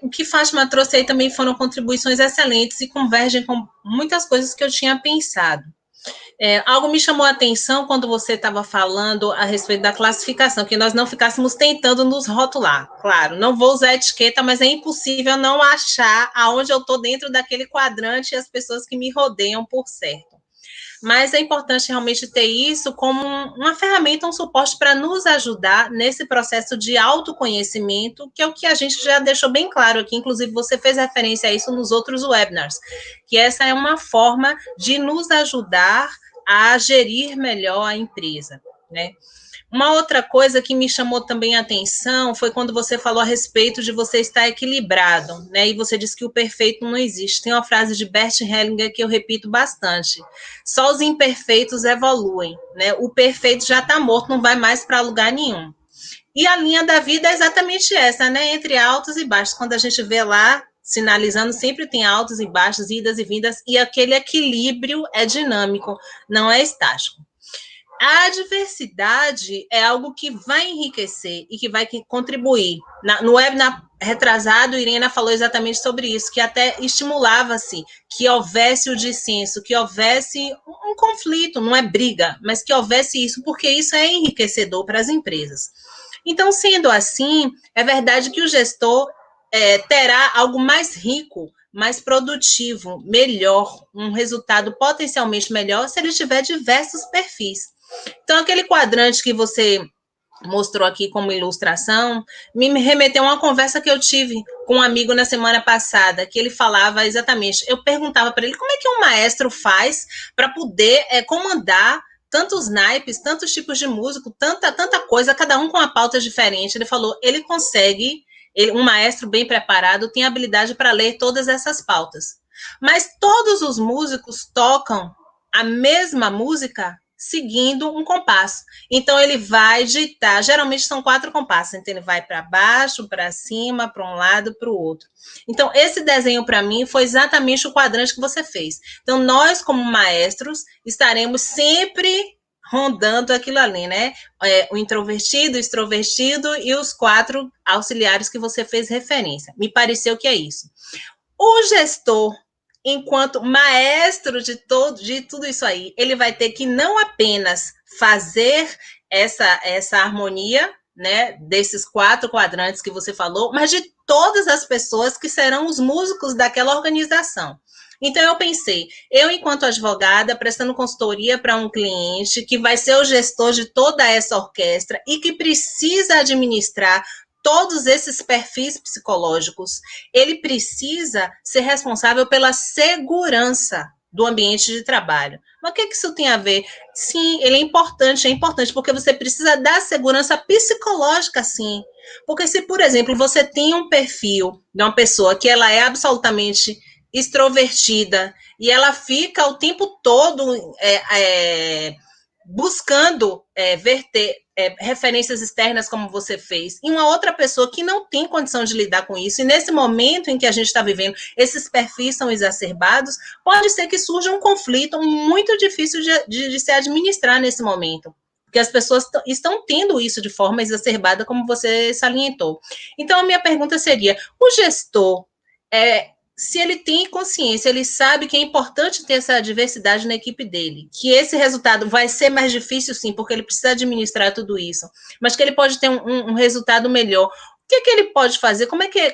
O que Fátima trouxe aí também foram contribuições excelentes e convergem com muitas coisas que eu tinha pensado. Algo me chamou a atenção quando você estava falando a respeito da classificação, que nós não ficássemos tentando nos rotular. Claro, não vou usar etiqueta, mas é impossível não achar aonde eu estou dentro daquele quadrante e as pessoas que me rodeiam por certo. Mas é importante realmente ter isso como uma ferramenta, um suporte para nos ajudar nesse processo de autoconhecimento, que é o que a gente já deixou bem claro aqui, inclusive você fez referência a isso nos outros webinars, que essa é uma forma de nos ajudar a gerir melhor a empresa, né? Uma outra coisa que me chamou também a atenção foi quando você falou a respeito de você estar equilibrado, né? E você disse que o perfeito não existe. Tem uma frase de Bert Hellinger que eu repito bastante. Só os imperfeitos evoluem, né? O perfeito já está morto, não vai mais para lugar nenhum. E a linha da vida é exatamente essa, né? Entre altos e baixos. Quando a gente vê lá, sinalizando, sempre tem altos e baixos, idas e vindas, e aquele equilíbrio é dinâmico, não é estático. A diversidade é algo que vai enriquecer e que vai contribuir. No webinar retrasado, Irina falou exatamente sobre isso, que até estimulava-se que houvesse o dissenso, que houvesse um conflito, não é briga, mas que houvesse isso, porque isso é enriquecedor para as empresas. Então, sendo assim, é verdade que o gestor terá algo mais rico, mais produtivo, melhor, um resultado potencialmente melhor se ele tiver diversos perfis. Então, aquele quadrante que você mostrou aqui como ilustração, me remeteu a uma conversa que eu tive com um amigo na semana passada, que ele falava exatamente, eu perguntava para ele como é que um maestro faz para poder comandar tantos naipes, tantos tipos de músico, tanta coisa, cada um com uma pauta diferente. Ele falou, ele consegue Um maestro bem preparado tem habilidade para ler todas essas pautas. Mas todos os músicos tocam a mesma música seguindo um compasso. Então, ele vai digitar, geralmente são 4 compassos, então ele vai para baixo, para cima, para um lado, para o outro. Então, esse desenho, para mim, foi exatamente o quadrante que você fez. Então, nós, como maestros, estaremos sempre rondando aquilo ali, né? O introvertido, o extrovertido e os 4 auxiliares que você fez referência. Me pareceu que é isso. O gestor, enquanto maestro de tudo isso aí, ele vai ter que não apenas fazer essa harmonia, né, desses 4 quadrantes que você falou, mas de todas as pessoas que serão os músicos daquela organização. Então, eu pensei, eu, enquanto advogada, prestando consultoria para um cliente que vai ser o gestor de toda essa orquestra e que precisa administrar todos esses perfis psicológicos, ele precisa ser responsável pela segurança do ambiente de trabalho. Mas o que isso tem a ver? Sim, ele é importante, porque você precisa dar segurança psicológica, sim. Porque se, por exemplo, você tem um perfil de uma pessoa que ela é absolutamente extrovertida e ela fica o tempo todo buscando verter referências externas como você fez, e uma outra pessoa que não tem condição de lidar com isso, e nesse momento em que a gente está vivendo, esses perfis são exacerbados, pode ser que surja um conflito muito difícil de se administrar nesse momento, porque as pessoas estão tendo isso de forma exacerbada, como você salientou. Então, a minha pergunta seria, o gestor, se ele tem consciência, ele sabe que é importante ter essa diversidade na equipe dele, que esse resultado vai ser mais difícil, sim, porque ele precisa administrar tudo isso, mas que ele pode ter um resultado melhor. O que ele pode fazer?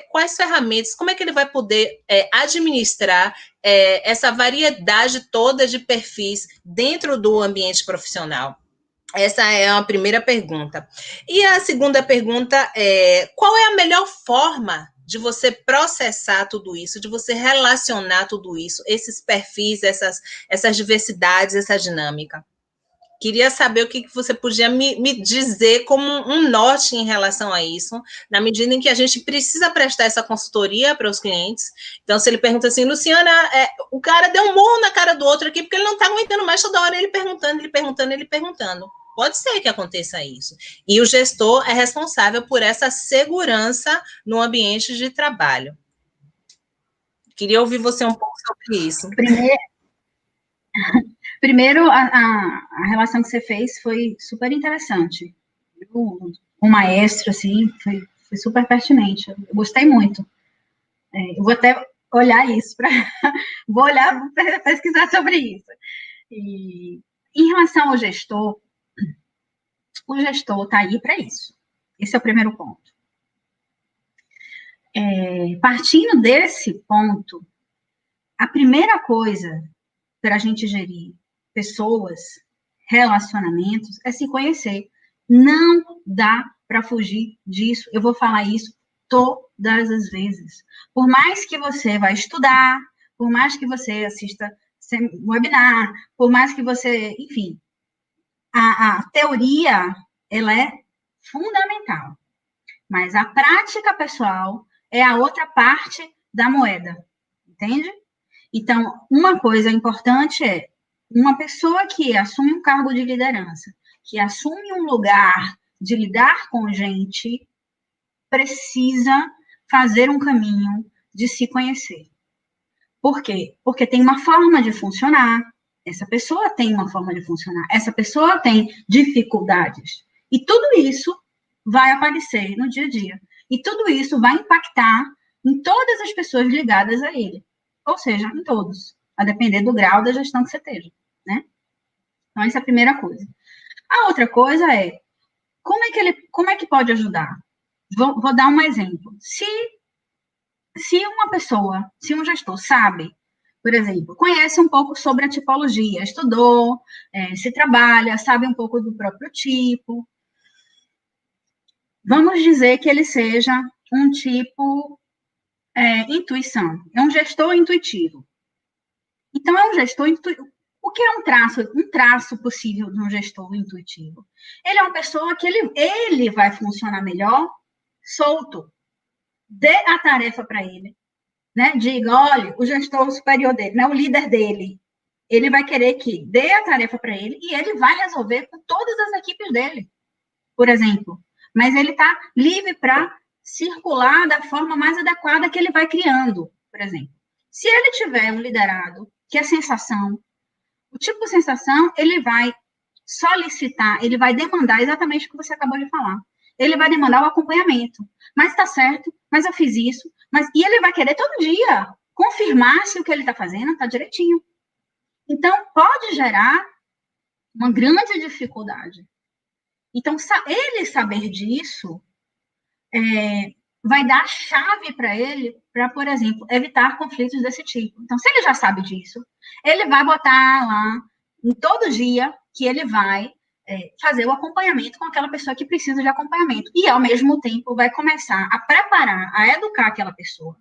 Quais ferramentas? Como é que ele vai poder administrar essa variedade toda de perfis dentro do ambiente profissional? Essa é a primeira pergunta. E a segunda pergunta é: qual é a melhor forma de você processar tudo isso, de você relacionar tudo isso, esses perfis, essas diversidades, essa dinâmica? Queria saber o que você podia me dizer como um norte em relação a isso, na medida em que a gente precisa prestar essa consultoria para os clientes. Então, se ele pergunta assim, Luciana, o cara deu um murro na cara do outro aqui, porque ele não está aguentando mais toda hora ele perguntando. Pode ser que aconteça isso. E o gestor é responsável por essa segurança no ambiente de trabalho. Queria ouvir você um pouco sobre isso. Primeiro, a relação que você fez foi super interessante. O maestro, assim, foi super pertinente. Eu gostei muito. Eu vou até olhar isso, vou pesquisar sobre isso. E, em relação ao gestor, o gestor está aí para isso. Esse é o primeiro ponto. Partindo desse ponto, a primeira coisa para a gente gerir pessoas, relacionamentos, é se conhecer. Não dá para fugir disso. Eu vou falar isso todas as vezes. Por mais que você vá estudar, por mais que você assista webinar, por mais que você, enfim, a teoria, ela é fundamental. Mas a prática pessoal é a outra parte da moeda, entende? Então, uma coisa importante é uma pessoa que assume um cargo de liderança, que assume um lugar de lidar com gente, precisa fazer um caminho de se conhecer. Por quê? Porque tem uma forma de funcionar, essa pessoa tem uma forma de funcionar, essa pessoa tem dificuldades. E tudo isso vai aparecer no dia a dia. E tudo isso vai impactar em todas as pessoas ligadas a ele. Ou seja, em todos, a depender do grau da gestão que você esteja, né? Então, essa é a primeira coisa. A outra coisa é, como é que pode ajudar? Vou dar um exemplo. Se uma pessoa, se um gestor sabe, por exemplo, conhece um pouco sobre a tipologia, estudou, se trabalha, sabe um pouco do próprio tipo, vamos dizer que ele seja um tipo intuição, é um gestor intuitivo. Então, é um gestor intuitivo. O que é um traço possível de um gestor intuitivo? Ele é uma pessoa que ele vai funcionar melhor solto. dê a tarefa para ele, né? Diga, olha, o gestor superior dele, né? O líder dele, ele vai querer que dê a tarefa para ele e ele vai resolver com todas as equipes dele, por exemplo. Mas ele está livre para circular da forma mais adequada que ele vai criando, por exemplo. Se ele tiver um liderado que é sensação, o tipo de sensação, ele vai solicitar, ele vai demandar exatamente o que você acabou de falar. Ele vai demandar o acompanhamento. Mas está certo, mas eu fiz isso. E ele vai querer todo dia confirmar se o que ele está fazendo está direitinho. Então, pode gerar uma grande dificuldade. Então, ele saber disso vai dar a chave para ele para, por exemplo, evitar conflitos desse tipo. Então, se ele já sabe disso, ele vai botar lá, em todo dia, que ele vai fazer o acompanhamento com aquela pessoa que precisa de acompanhamento. E, ao mesmo tempo, vai começar a preparar, a educar aquela pessoa,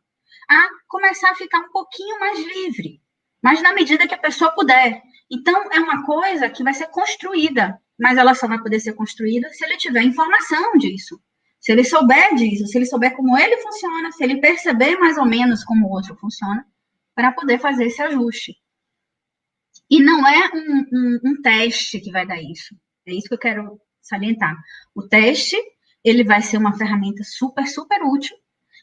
a começar a ficar um pouquinho mais livre, mas na medida que a pessoa puder. Então, é uma coisa que vai ser construída, mas ela só vai poder ser construída se ele tiver informação disso. Se ele souber disso, se ele souber como ele funciona, se ele perceber mais ou menos como o outro funciona, para poder fazer esse ajuste. E não é um teste que vai dar isso. É isso que eu quero salientar. O teste, ele vai ser uma ferramenta super, super útil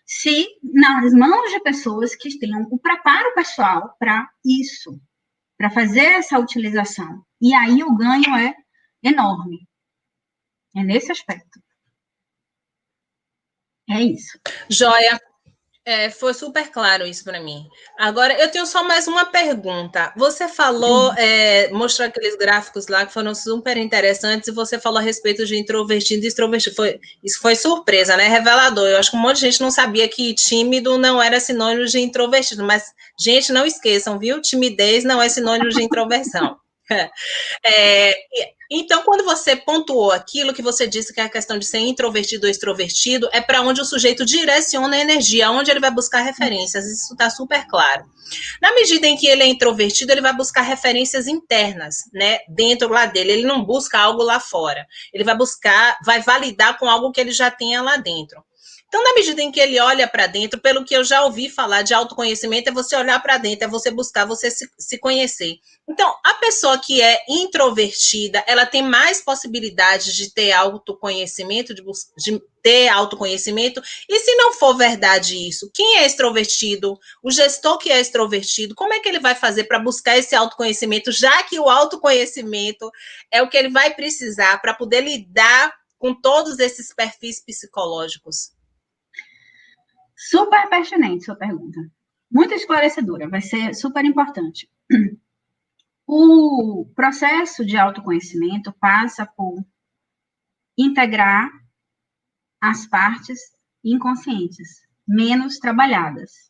se nas mãos de pessoas que tenham o preparo pessoal para isso, para fazer essa utilização. E aí o ganho é enorme. É nesse aspecto. É isso. Joia. Foi super claro isso para mim. Agora, eu tenho só mais uma pergunta. Você falou, mostrou aqueles gráficos lá que foram super interessantes, e você falou a respeito de introvertido e extrovertido. Isso foi surpresa, né? Revelador. Eu acho que um monte de gente não sabia que tímido não era sinônimo de introvertido, mas, gente, não esqueçam, viu? Timidez não é sinônimo de introversão. Então, quando você pontuou aquilo que você disse que é a questão de ser introvertido ou extrovertido, é para onde o sujeito direciona a energia, onde ele vai buscar referências, isso está super claro. Na medida em que ele é introvertido, ele vai buscar referências internas, né, dentro lá dele, ele não busca algo lá fora, ele vai validar com algo que ele já tenha lá dentro. Então, na medida em que ele olha para dentro, pelo que eu já ouvi falar de autoconhecimento, é você olhar para dentro, é você buscar, você se conhecer. Então, a pessoa que é introvertida, ela tem mais possibilidades de ter autoconhecimento, de ter autoconhecimento, e se não for verdade isso, quem é extrovertido, o gestor que é extrovertido, como é que ele vai fazer para buscar esse autoconhecimento, já que o autoconhecimento é o que ele vai precisar para poder lidar com todos esses perfis psicológicos? Super pertinente sua pergunta. Muito esclarecedora, vai ser super importante. O processo de autoconhecimento passa por integrar as partes inconscientes, menos trabalhadas.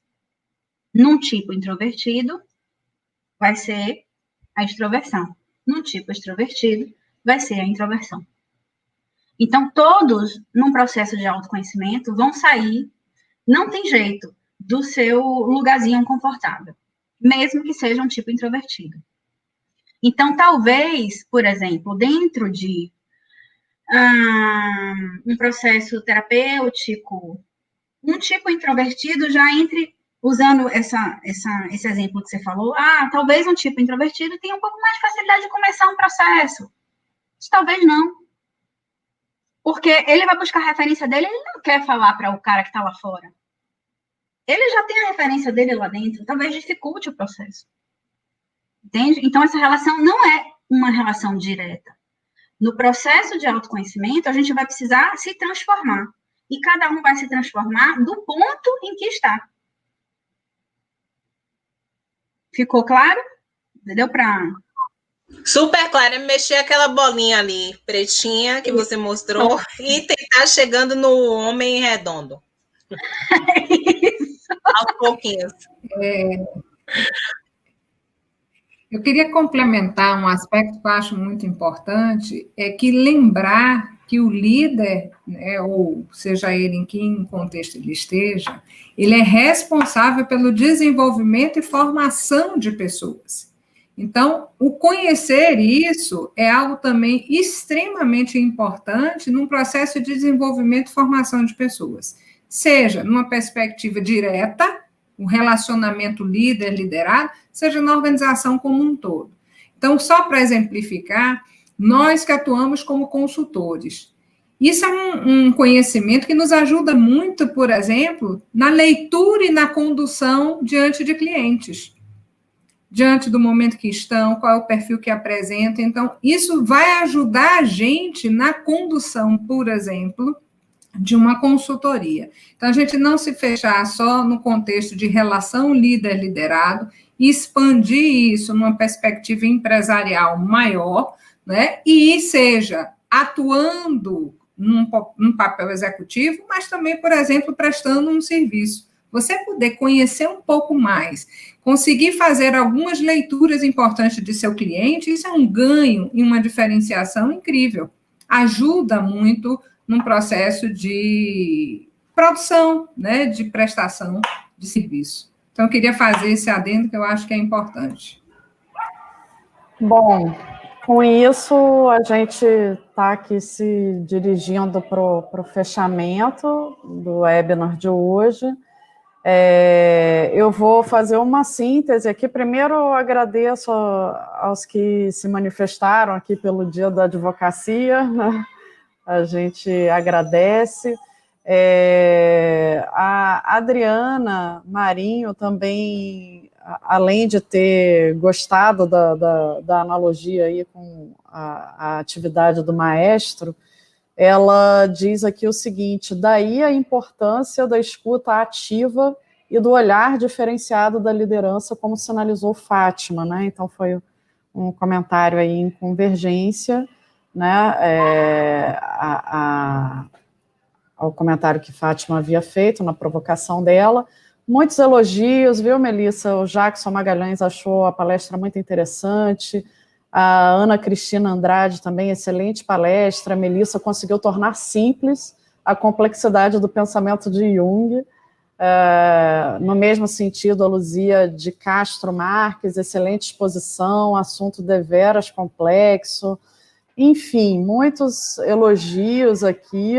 Num tipo introvertido, vai ser a extroversão. Num tipo extrovertido, vai ser a introversão. Então, todos, num processo de autoconhecimento, vão sair, não tem jeito, do seu lugarzinho confortável, mesmo que seja um tipo introvertido. Então, talvez, por exemplo, dentro de um processo terapêutico, um tipo introvertido já entre, usando esse exemplo que você falou, talvez um tipo introvertido tenha um pouco mais de facilidade de começar um processo. Talvez não. Porque ele vai buscar a referência dele, ele não quer falar para o cara que está lá fora. Ele já tem a referência dele lá dentro, talvez dificulte o processo. Entende? Então, essa relação não é uma relação direta. No processo de autoconhecimento, a gente vai precisar se transformar. E cada um vai se transformar do ponto em que está. Ficou claro? Deu para... Super claro, é mexer aquela bolinha ali, pretinha, que você mostrou, e tentar chegando no homem redondo. Isso. Aos pouquinhos. Eu queria complementar um aspecto que eu acho muito importante, é que lembrar que o líder, né, ou seja ele em que contexto ele esteja, ele é responsável pelo desenvolvimento e formação de pessoas. Então, o conhecer isso é algo também extremamente importante num processo de desenvolvimento e formação de pessoas. seja numa perspectiva direta, o relacionamento líder-liderado, seja na organização como um todo. Então, só para exemplificar, nós que atuamos como consultores, isso é um conhecimento que nos ajuda muito, por exemplo, na leitura e na condução diante de clientes, diante do momento que estão, qual é o perfil que apresenta. Então, isso vai ajudar a gente na condução, por exemplo, de uma consultoria. Então, a gente não se fechar só no contexto de relação líder-liderado, e expandir isso numa perspectiva empresarial maior, né? E seja atuando num papel executivo, mas também, por exemplo, prestando um serviço. Você poder conhecer um pouco mais, conseguir fazer algumas leituras importantes de seu cliente, isso é um ganho e uma diferenciação incrível. Ajuda muito num processo de produção, né, de prestação de serviço. Então, eu queria fazer esse adendo que eu acho que é importante. Bom, com isso, a gente está aqui se dirigindo para o fechamento do webinar de hoje. Eu vou fazer uma síntese aqui. Primeiro, eu agradeço aos que se manifestaram aqui pelo Dia da Advocacia, né? A gente agradece. A Adriana Marinho também, além de ter gostado da analogia aí com a atividade do maestro, ela diz aqui o seguinte: daí a importância da escuta ativa e do olhar diferenciado da liderança, como sinalizou Fátima, né? Então foi um comentário aí em convergência, né? Ao comentário que Fátima havia feito na provocação dela. Muitos elogios, viu, Melissa? O Jackson Magalhães achou a palestra muito interessante. A Ana Cristina Andrade também, excelente palestra. A Melissa conseguiu tornar simples a complexidade do pensamento de Jung. No mesmo sentido, a Luzia de Castro Marques, excelente exposição, assunto deveras complexo. Enfim, muitos elogios aqui.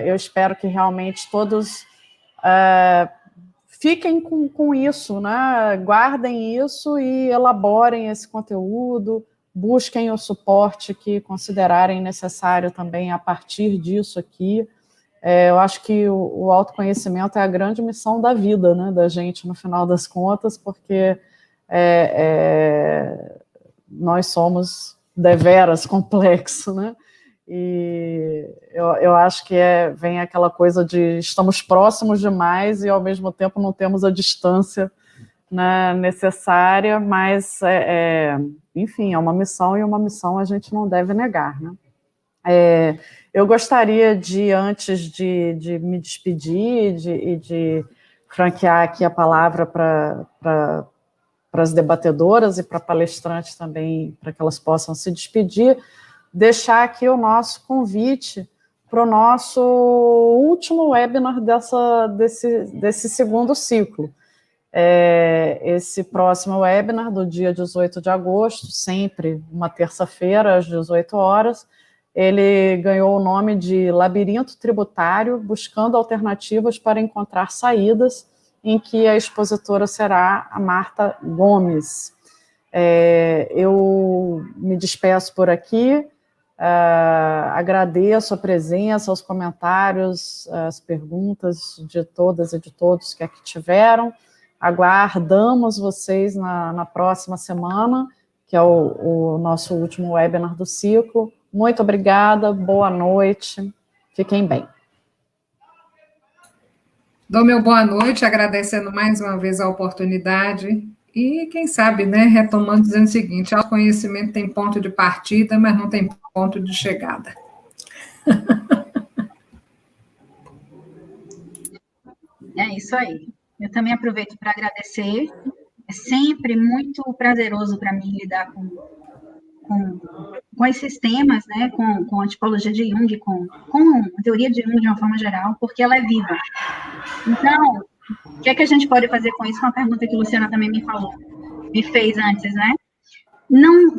Eu espero que realmente todos fiquem com isso, né? Guardem isso e elaborem esse conteúdo, busquem o suporte que considerarem necessário também a partir disso aqui. Eu acho que o autoconhecimento é a grande missão da vida, né, da gente, no final das contas, porque nós somos deveras complexos, né? E eu acho que vem aquela coisa de estamos próximos demais e, ao mesmo tempo, não temos a distância, né, necessária, mas, enfim, é uma missão, e uma missão a gente não deve negar, né? Eu gostaria de, antes de me despedir e de franquear aqui a palavra para as debatedoras e para palestrantes também, para que elas possam se despedir, deixar aqui o nosso convite para o nosso último webinar desse segundo ciclo. Esse próximo webinar, do dia 18 de agosto, sempre uma terça-feira, às 18 horas, ele ganhou o nome de Labirinto Tributário, buscando alternativas para encontrar saídas, em que a expositora será a Marta Gomes. Eu me despeço por aqui. Agradeço a presença, os comentários, as perguntas de todas e de todos que aqui tiveram. Aguardamos vocês na próxima semana, que é o nosso último webinar do ciclo. Muito obrigada, boa noite, fiquem bem. Dou meu boa noite, agradecendo mais uma vez a oportunidade. E, quem sabe, né, retomando, dizendo o seguinte: o conhecimento tem ponto de partida, mas não tem ponto de chegada. É isso aí. Eu também aproveito para agradecer. É sempre muito prazeroso para mim lidar com esses temas, né, com a tipologia de Jung, com a teoria de Jung de uma forma geral, porque ela é viva. Então, o que é que a gente pode fazer com isso? Uma pergunta que a Luciana também me fez antes, né? Não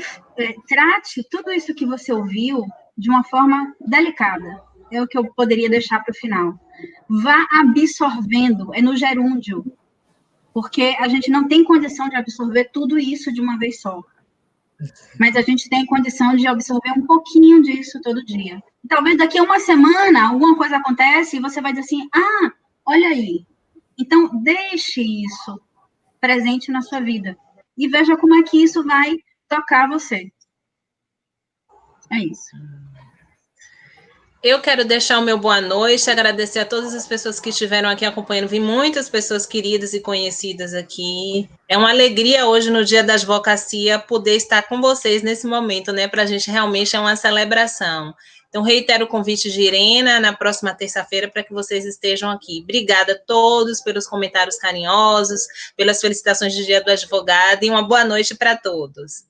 trate tudo isso que você ouviu de uma forma delicada. É o que eu poderia deixar para o final. Vá absorvendo, é no gerúndio, porque a gente não tem condição de absorver tudo isso de uma vez só. Mas a gente tem condição de absorver um pouquinho disso todo dia. Talvez daqui a uma semana alguma coisa acontece e você vai dizer assim, ah, olha aí. Então, deixe isso presente na sua vida. E veja como é que isso vai tocar você. É isso. Eu quero deixar o meu boa noite, agradecer a todas as pessoas que estiveram aqui acompanhando. Vi muitas pessoas queridas e conhecidas aqui. É uma alegria hoje, no Dia da Advocacia, poder estar com vocês nesse momento, né? Para a gente realmente é uma celebração. Então, reitero o convite de Irena na próxima terça-feira para que vocês estejam aqui. Obrigada a todos pelos comentários carinhosos, pelas felicitações de Dia do Advogado e uma boa noite para todos.